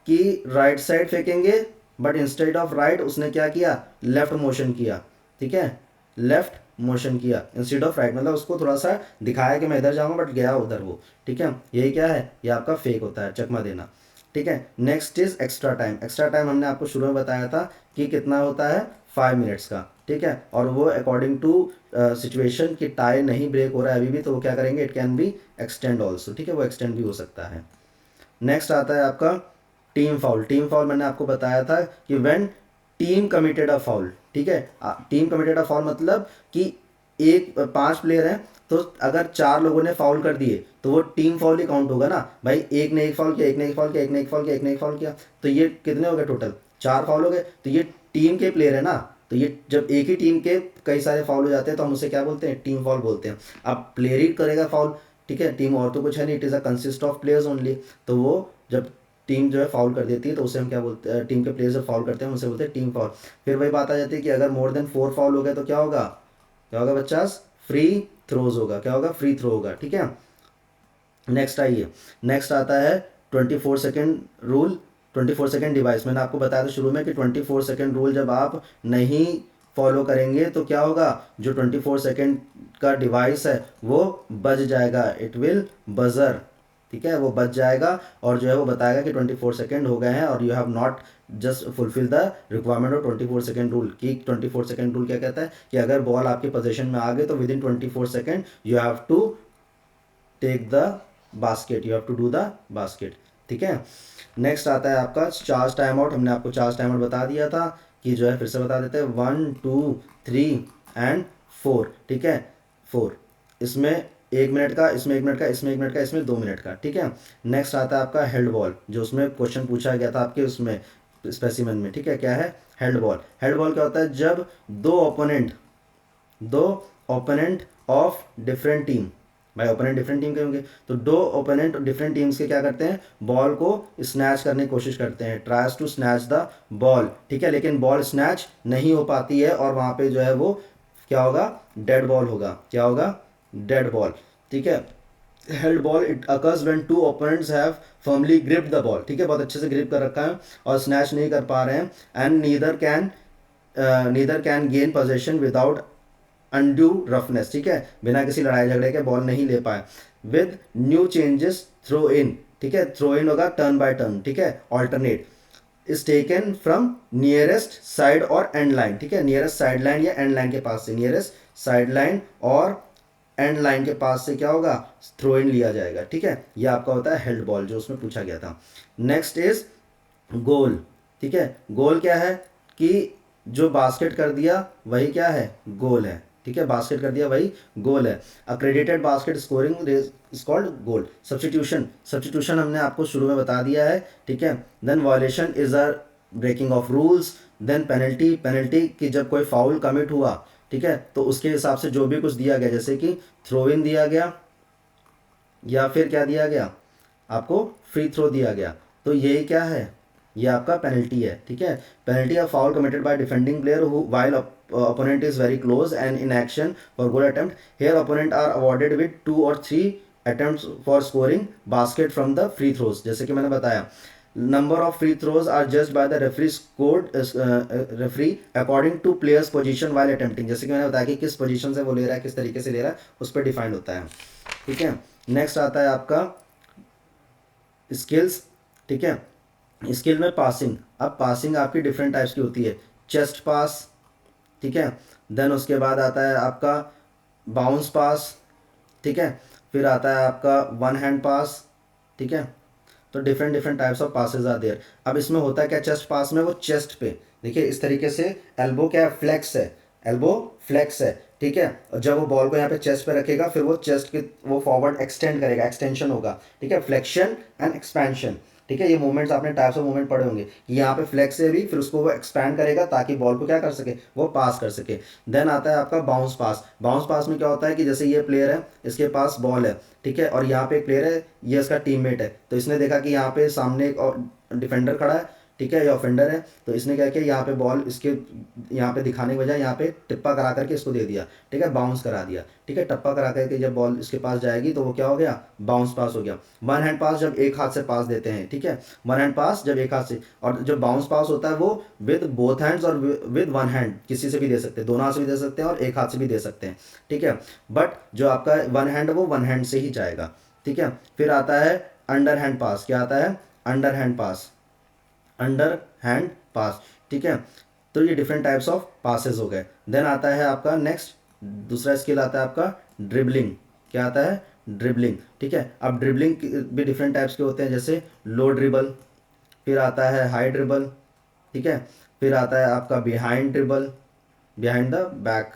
कि राइट साइड फेंकेंगे, बट इंस्टेड ऑफ राइट उसने क्या किया? लेफ्ट मोशन किया। ठीक है, लेफ्ट मोशन किया इंस्टेड ऑफ राइट, मतलब उसको थोड़ा सा दिखाया कि मैं इधर जाऊंगा बट गया उधर वो। ठीक है, यही क्या है? ये आपका फेक होता है, चकमा देना। ठीक है, next is extra time. Extra time हमने आपको शुरू में बताया था कि कितना होता है? 5 मिनट्स का। ठीक है, और वो अकॉर्डिंग टू सिचुएशन की टाई नहीं ब्रेक हो रहा है अभी भी, तो वो क्या करेंगे? It can be extend also. ठीक है, वो एक्सटेंड भी हो सकता है। नेक्स्ट आता है आपका टीम फाउल। टीम फाउल मैंने आपको बताया था कि when team committed a foul, ठीक है। टीम कमिटेड अ फाउल मतलब कि एक 5 प्लेयर हैं, तो अगर 4 लोगों ने फाउल कर दिए तो वो टीम फाउल ही काउंट होगा ना भाई। एक ने एक फाउल किया, एक ने एक फाउल किया, एक ने एक फाउल किया, एक ने एक फाउल किया, तो ये कितने हो गए टोटल? 4 फाउल हो गए। तो ये टीम के प्लेयर है ना, तो ये जब एक ही टीम के कई सारे फाउल हो जाते हैं तो हम उसे क्या बोलते हैं? टीम फाउल बोलते हैं। अब प्लेयर ही करेगा फाउल, ठीक है, टीम और तो कुछ है नहीं, it is a consist of players only. तो वो जब टीम जो है फाउल कर देती है तो उसे हम क्या बोलते हैं? टीम के प्लेयर्स जब फाउल करते हैं उसे बोलते हैं टीम फाउल। फिर वही बात आ जाती है कि अगर मोर देन 4 फाउल हो गए तो क्या होगा? क्या होगा बच्चा? फ्री थ्रोज होगा। क्या होगा? फ्री थ्रो होगा, ठीक है। नेक्स्ट आइए, नेक्स्ट आता है 24 सेकेंड रूल, 24 सेकेंड डिवाइस। मैंने आपको बताया था शुरू में कि 24 सेकेंड रूल जब आप नहीं फॉलो करेंगे तो क्या होगा? जो 24 सेकेंड का डिवाइस है वो बज जाएगा, इट विल बजर, ठीक है, वो बच जाएगा और जो है वो बताएगा कि 24 सेकेंड हो गए हैं और you have not just fulfil the requirement of 24 second rule. कि 24 सेकेंड रूल क्या कहता है कि अगर बॉल आपके पोजीशन में आ गए तो within 24 second you have to take the basket, you have to do the basket, ठीक है। नेक्स्ट आता है आपका चार्ज टाइम आउट। हमने आपको चार्ज टाइम आउट बता दिया था कि जो है फिर से बता देते हैं 1 2 3 एंड 4, ठीक है, 4। इसमें 1 मिनट का, इसमें 1 मिनट का, इसमें 1 मिनट का, इसमें 2 मिनट का, ठीक है। नेक्स्ट आता है आपका हेल्ड बॉल, जो उसमें क्वेश्चन पूछा गया था आपके उसमें स्पेसिमन में, ठीक है। क्या है? Held ball. हेल्ड बॉल क्या होता है? जब दो ओपोनेंट ऑफ डिफरेंट टीम, भाई ओपोनेंट डिफरेंट टीम के होंगे, तो 2 ओपोनेंट डिफरेंट टीम्स के क्या करते हैं? बॉल को स्नैच करने की कोशिश करते हैं, tries to snatch the ball, ठीक है। लेकिन बॉल स्नैच नहीं हो पाती है और वहाँ पे जो है वो क्या होगा? डेड बॉल होगा। क्या होगा? डेड बॉल, ठीक है। Held ball it occurs when 2 opponents have firmly gripped the ball, ठीक है, बहुत अच्छे से ग्रिप कर रखा है और स्नैच नहीं कर पा रहे हैं। And neither can gain possession without undue roughness, ठीक है, बिना किसी लड़ाई झगड़े के बॉल नहीं ले पाए। With new changes throw in, ठीक है, थ्रो इन होगा टर्न बाय टर्न, ठीक है, alternate is taken from nearest side और एंड लाइन, ठीक है, नियरेस्ट साइड लाइन या एंड लाइन के पास से, नियरेस्ट साइड लाइन और एंड लाइन के पास से क्या होगा? थ्रो इन लिया जाएगा, ठीक है। ये आपका होता है हेल्ड बॉल जो उसमें पूछा गया था। नेक्स्ट इज गोल, ठीक है। गोल क्या है? कि जो बास्केट कर दिया वही क्या है? गोल है, ठीक है, बास्केट कर दिया वही गोल है। Accredited basket scoring is called goal. Substitution, substitution हमने आपको शुरू में बता दिया है, ठीक है। Then violation is a breaking of rules. Then penalty, penalty कि जब कोई फाउल कमिट हुआ, ठीक है, तो उसके हिसाब से जो भी कुछ दिया गया, जैसे कि थ्रो इन दिया गया या फिर क्या दिया गया आपको? फ्री थ्रो दिया गया, तो यही क्या है? ये आपका पेनल्टी है, ठीक है। Penalty of foul committed by defending player who while opponent is very close and in action for goal attempt. Here opponent are awarded with 2 or 3 attempts for scoring basket from the free throws. जैसे कि मैंने बताया number of free throws are judged by the referee scored referee according to players position while attempting. जैसे कि मैंने बताया कि किस पोजीशन से वो ले रहा है, किस तरीके से ले रहा है, उस पर डिफाइंड होता है, ठीक है। नेक्स्ट आता है आपका स्किल्स, ठीक है। स्किल में पासिंग, अब पासिंग आपकी डिफरेंट टाइप्स की होती है। चेस्ट पास, ठीक है, देन उसके बाद आता है आपका बाउंस पास, ठीक है, फिर आता है आपका वन हैंड पास, ठीक है। तो different different types of passes are there. अब इसमें होता है क्या? चेस्ट पास में वो चेस्ट पे, देखिए इस तरीके से एल्बो क्या है? फ्लेक्स है, एल्बो फ्लेक्स है, ठीक है। और जब वो बॉल को यहाँ पे चेस्ट पे रखेगा फिर वो चेस्ट के वो फॉरवर्ड एक्सटेंड करेगा, एक्सटेंशन होगा, ठीक है, फ्लेक्शन एंड एक्सपेंशन, ठीक है। ये मूवमेंट्स आपने टाइप्स ऑफ मूवमेंट पढ़े होंगे कि यहाँ पे फ्लेक्स से भी फिर उसको वो एक्सपैंड करेगा ताकि बॉल को क्या कर सके? वो पास कर सके। देन आता है आपका बाउंस पास। बाउंस पास में क्या होता है कि जैसे ये प्लेयर है, इसके पास बॉल है, ठीक है, और यहाँ पे एक प्लेयर है, ये इसका टीममेट है, तो इसने देखा कि यहाँ पे सामने एक और डिफेंडर खड़ा है, ठीक है, या ऑफेंडर है, तो इसने क्या किया? यहाँ पे बॉल इसके यहाँ पे दिखाने के बजाय यहाँ पे टिप्पा करा करके इसको दे दिया, ठीक है, बाउंस करा दिया, ठीक है। टप्पा करा करके जब बॉल इसके पास जाएगी तो वो क्या हो गया? बाउंस पास हो गया। वन हैंड पास जब एक हाथ से पास देते हैं, ठीक है, वन हैंड पास जब एक हाथ से, और जब बाउंस पास होता है वो विद बोथ हैंड्स और विद वन हैंड, किसी से भी दे सकते हैं, दोनों हाथ से भी दे सकते हैं और एक हाथ से भी दे सकते हैं, ठीक है। बट जो आपका वन हैंड है वो वन हैंड से ही जाएगा, ठीक है। फिर आता है अंडर हैंड पास। क्या आता है? अंडर हैंड पास, अंडर हैंड पास, ठीक है। तो ये डिफरेंट टाइप्स ऑफ पासेस हो गए। देन आता है आपका नेक्स्ट दूसरा स्किल आता है आपका ड्रिबलिंग। क्या आता है? ड्रिबलिंग, ठीक है। अब ड्रिबलिंग भी डिफरेंट टाइप्स के होते हैं, जैसे लो ड्रिबल, फिर आता है हाई ड्रिबल, ठीक है, फिर आता है आपका behind dribble, behind the back,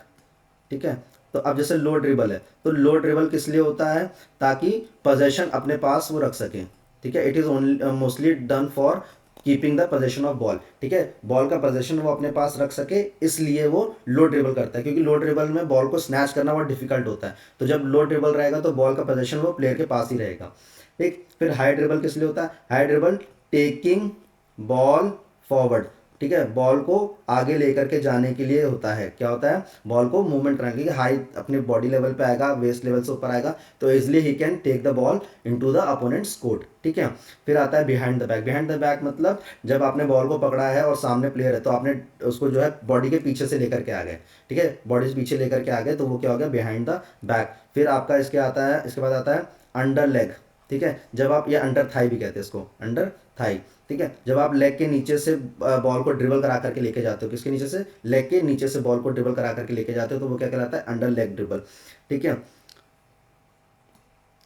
ठीक है। तो अब जैसे लो ड्रिबल है, तो लो ड्रिबल किस लिए होता है, ताकि पोजेशन अपने पास वो रख सके, ठीक है। It is only mostly done for keeping the possession of ball, ठीक है। बॉल का पोजेशन वो अपने पास रख सके, इसलिए वो लो ड्रिबल करता है, क्योंकि लो ड्रिबल में बॉल को स्नैच करना बहुत डिफिकल्ट होता है। तो जब लो ड्रिबल रहेगा तो बॉल का पोजेशन वो प्लेयर के पास ही रहेगा, ठीक। फिर हाई ड्रिबल किस लिए होता है, high dribble taking ball forward, ठीक है, बॉल को आगे लेकर के जाने के लिए होता है। क्या होता है, बॉल को मूवमेंट करने के लिए, हाई अपने बॉडी लेवल पे आएगा, वेस्ट लेवल से ऊपर आएगा, तो easily he can take the ball into the opponents court, ठीक है। फिर आता है behind the back. Behind the back मतलब जब आपने बॉल को पकड़ा है और सामने प्लेयर है, तो आपने उसको जो है बॉडी के पीछे से लेकर के आ गए, ठीक है, बॉडी से पीछे लेकर के आ गए, तो वो क्या हो गया, बिहाइंड द बैक। फिर आपका इसके आता है, इसके बाद आता है अंडर लेग, ठीक है, जब आप, ये अंडर थाई भी कहते हैं इसको, अंडर थाई, ठीक है, जब आप लेग के नीचे से बॉल को ड्रिबल करा करके लेके जाते हो, किसके नीचे से, लेग के नीचे से बॉल को ड्रिबल करा करके लेके जाते हो, तो वो क्या कहलाता है, अंडर लेग ड्रिबल, ठीक है।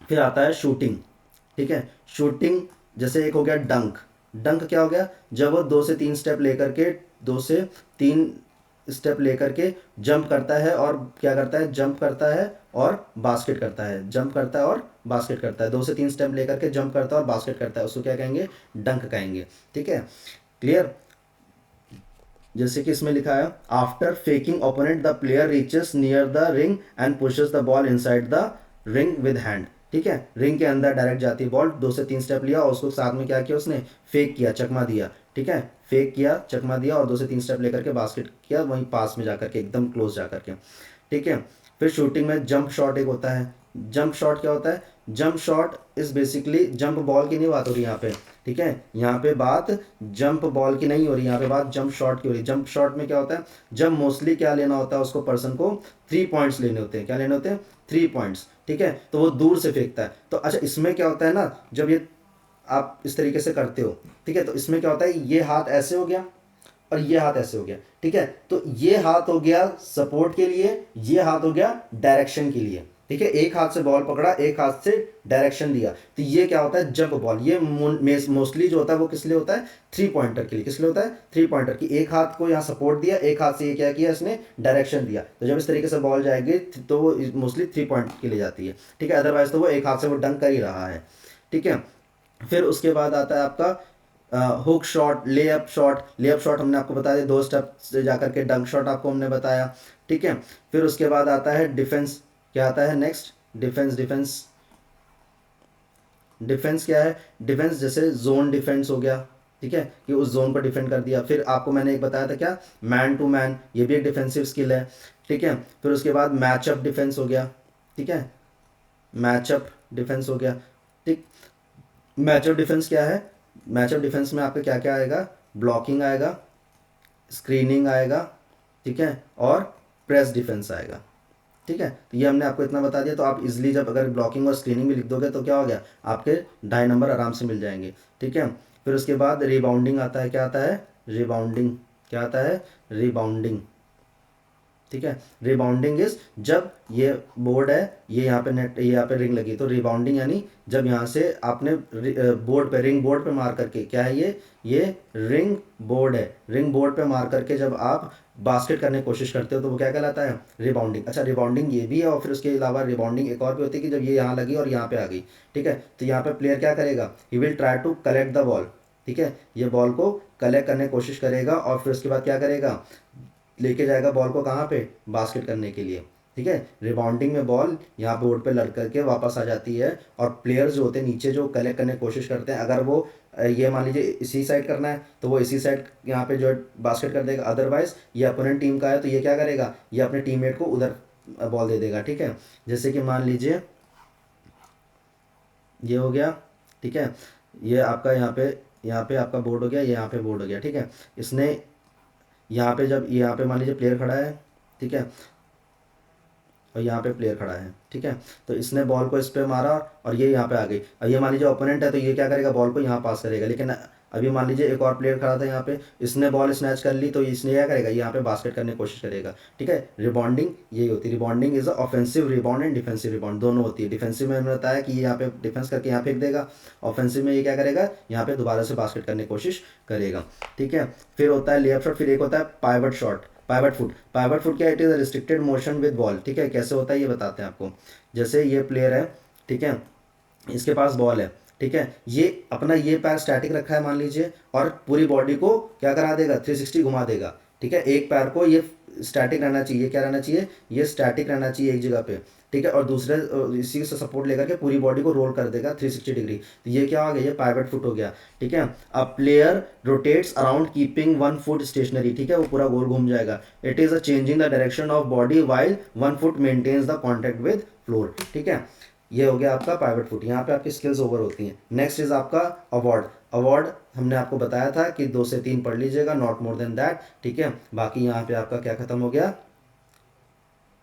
फिर आता है शूटिंग, ठीक है। शूटिंग जैसे एक हो गया डंक। डंक क्या हो गया, जब वो 2 से 3 स्टेप लेकर के, 2 से 3 स्टेप लेकर के जंप करता है, और क्या करता है, जंप करता है और बास्केट करता है, जंप करता है और बास्केट करता है, 2 से 3 स्टेप लेकर के जंप करता है और बास्केट करता है, उसको क्या कहेंगे, डंक कहेंगे, ठीक है, क्लियर। जैसे कि इसमें लिखा है, after faking opponent the player reaches near the ring and pushes the ball inside the ring with hand, ठीक है, रिंग के अंदर डायरेक्ट जाती है बॉल, 2 से 3 स्टेप लिया और उसको साथ में क्या किया उसने, फेक किया, चकमा दिया, ठीक है, फेक किया, चकमा दिया और 2 से 3 स्टेप लेकर के बास्केट किया, वहीं पास में जाकर के, एकदम क्लोज जाकर के, ठीक है। फिर शूटिंग में जंप शॉट एक होता है। जंप शॉट क्या होता है, jump shot is basically, jump ball की नहीं बात हो रही यहाँ पे, ठीक है, यहाँ पे बात जंप बॉल की नहीं हो रही, यहाँ पे बात जंप शॉट की हो रही है। जंप शॉट में क्या होता है, जब मोस्टली क्या लेना होता है उसको, पर्सन को 3 पॉइंट्स लेने होते हैं, क्या लेने होते हैं, 3 पॉइंट्स, ठीक है, तो वो दूर से फेंकता है। तो अच्छा, इसमें क्या होता है ना, जब ये आप इस तरीके से करते हो, ठीक है, तो इसमें क्या होता है, ये हाथ ऐसे हो गया और ये हाथ ऐसे हो गया, ठीक है, तो ये हाथ हो गया सपोर्ट के लिए, ये हाथ हो गया डायरेक्शन के लिए, ठीक है, एक हाथ से बॉल पकड़ा, एक हाथ से डायरेक्शन दिया, तो ये क्या होता है, जंप बॉल। ये मोस्टली जो होता है वो किस लिए होता है, 3 पॉइंटर के लिए। किस लिए होता है, 3 पॉइंटर की, एक हाथ को यहाँ सपोर्ट दिया, एक हाथ से ये क्या किया इसने, डायरेक्शन दिया, तो जब इस तरीके से बॉल जाएगी तो वो मोस्टली 3 पॉइंट के लिए जाती है, ठीक है, अदरवाइज तो वो एक हाथ से वो डंक कर ही रहा है, ठीक है। फिर उसके बाद आता है आपका hook shot, layup shot. Layup shot हमने आपको बता दिया, 2 स्टेप से जाकर के डंक शॉट आपको हमने बताया, ठीक है। फिर उसके बाद आता है डिफेंस। क्या आता है नेक्स्ट, डिफेंस। डिफेंस, डिफेंस क्या है, डिफेंस जैसे जोन डिफेंस हो गया, ठीक है, कि उस जोन को डिफेंड कर दिया। फिर आपको मैंने एक बताया था क्या, मैन टू मैन, ये भी एक डिफेंसिव स्किल है, ठीक है। फिर उसके बाद मैचअप डिफेंस हो गया, ठीक है, मैचअप डिफेंस हो गया, ठीक। मैचअप डिफेंस क्या है, मैचअप डिफेंस में आपका क्या क्या आएगा, ब्लॉकिंग आएगा, स्क्रीनिंग आएगा, ठीक है, और प्रेस डिफेंस आएगा, ठीक है। तो ये हमने आपको इतना बता दिया, तो आप इजीली जब अगर ब्लॉकिंग और स्क्रीनिंग भी लिख दोगे तो क्या हो गया, आपके 2.5 नंबर आराम से मिल जाएंगे, ठीक है। फिर उसके बाद रिबाउंडिंग आता है। क्या आता है, रिबाउंडिंग। क्या आता है, रिबाउंडिंग, ठीक है। रिबाउंडिंग इज, जब ये बोर्ड है, ये यहाँ पे नेट, ये यहाँ पे रिंग लगी, तो रिबाउंडिंग यानी जब यहाँ से आपने बोर्ड पे, रिंग बोर्ड पे मार करके, क्या है ये रिंग बोर्ड है, रिंग बोर्ड पे मार करके जब आप बास्केट करने की कोशिश करते हो तो वो क्या कहलाता है, रिबाउंडिंग। अच्छा, रिबाउंडिंग ये भी है, और फिर उसके अलावा रिबाउंडिंग एक और भी होती है कि जब ये यहाँ लगी और यहाँ पे आ गई, ठीक है, तो यहाँ पे प्लेयर क्या करेगा, he will try to collect the ball, ठीक है, ये बॉल को कलेक्ट करने की कोशिश करेगा, और फिर उसके बाद क्या करेगा, लेके जाएगा बॉल को कहाँ पे, बास्केट करने के लिए, ठीक है। रिबाउंडिंग में बॉल यहाँ बोर्ड पे लड़ करके वापस आ जाती है, और प्लेयर्स जो होते हैं नीचे जो कलेक्ट करने की कोशिश करते हैं, अगर वो ये मान लीजिए इसी साइड करना है तो वो इसी साइड यहाँ पे जो है बास्केट कर देगा, अदरवाइज ये अपोनेंट टीम का है तो ये क्या करेगा, ये अपने टीममेट को उधर बॉल दे देगा, ठीक है। जैसे कि मान लीजिए ये हो गया, ठीक है, ये आपका यहाँ पे आपका बोर्ड हो गया, ये यहाँ पे बोर्ड हो गया, ठीक है। इसने यहाँ पे, जब यहाँ पे मान लीजिए प्लेयर खड़ा है, ठीक है, और यहाँ पे प्लेयर खड़ा है, ठीक है। तो इसने बॉल को इस पे मारा और ये यहाँ पे आ गई। और ये मान लीजिए ओपोनेंट है तो ये क्या करेगा, बॉल को यहाँ पास करेगा। लेकिन अभी मान लीजिए एक और प्लेयर खड़ा था यहाँ पे, इसने बॉल स्नैच कर ली तो इसने क्या करेगा, यहाँ पे बास्केट करने की कोशिश करेगा, ठीक है। रिबाउंडिंग यही होती है, rebounding is a offensive rebound and defensive rebound, दोनों होती है। डिफेंसिव में बताया है कि ये यहाँ पे डिफेंस करके यहाँ फेंक देगा, ऑफेंसिव में ये क्या करेगा, यहाँ पे दोबारा से बास्केट करने की कोशिश करेगा, ठीक है। फिर होता है लेअप शॉट, फिर एक होता है pivot shot, pivot foot. Pivot foot क्या, it is a restricted motion with ball, ठीक है। कैसे होता है ये बताते हैं आपको। जैसे ये प्लेयर है, ठीक है, इसके पास बॉल है, ठीक है, ये अपना ये पैर स्टैटिक रखा है मान लीजिए, और पूरी बॉडी को क्या करा देगा, 360 घुमा देगा, ठीक है। एक पैर को ये स्टैटिक रहना चाहिए, क्या रहना चाहिए, ये स्टैटिक रहना चाहिए एक जगह पे, ठीक है। और दूसरे इसी से सपोर्ट लेकर के पूरी बॉडी को रोल कर देगा 360 डिग्री। तो ये क्या हो गया, ये पाइवट फुट हो गया, ठीक है। A player rotates around keeping one foot stationary, ठीक है, वो पूरा गोल घूम जाएगा। It is a changing the direction of body while one foot maintains the contact with floor, ठीक है। ये हो गया आपका पाइवट फुट। यहाँ पे आपकी स्किल्स ओवर होती हैं। नेक्स्ट इज आपका अवार्ड। अवार्ड हमने आपको बताया था कि 2 से 3 पढ़ लीजिएगा, नॉट मोर देन दैट, ठीक है। बाकी यहाँ पे आपका क्या खत्म हो गया,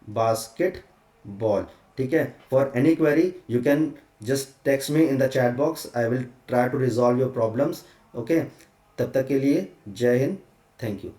बास्केट बॉल, ठीक है। For any query you can just text me in the chat box, I will try to resolve your problems, okay. तब तक के लिए जय हिंद, थैंक यू।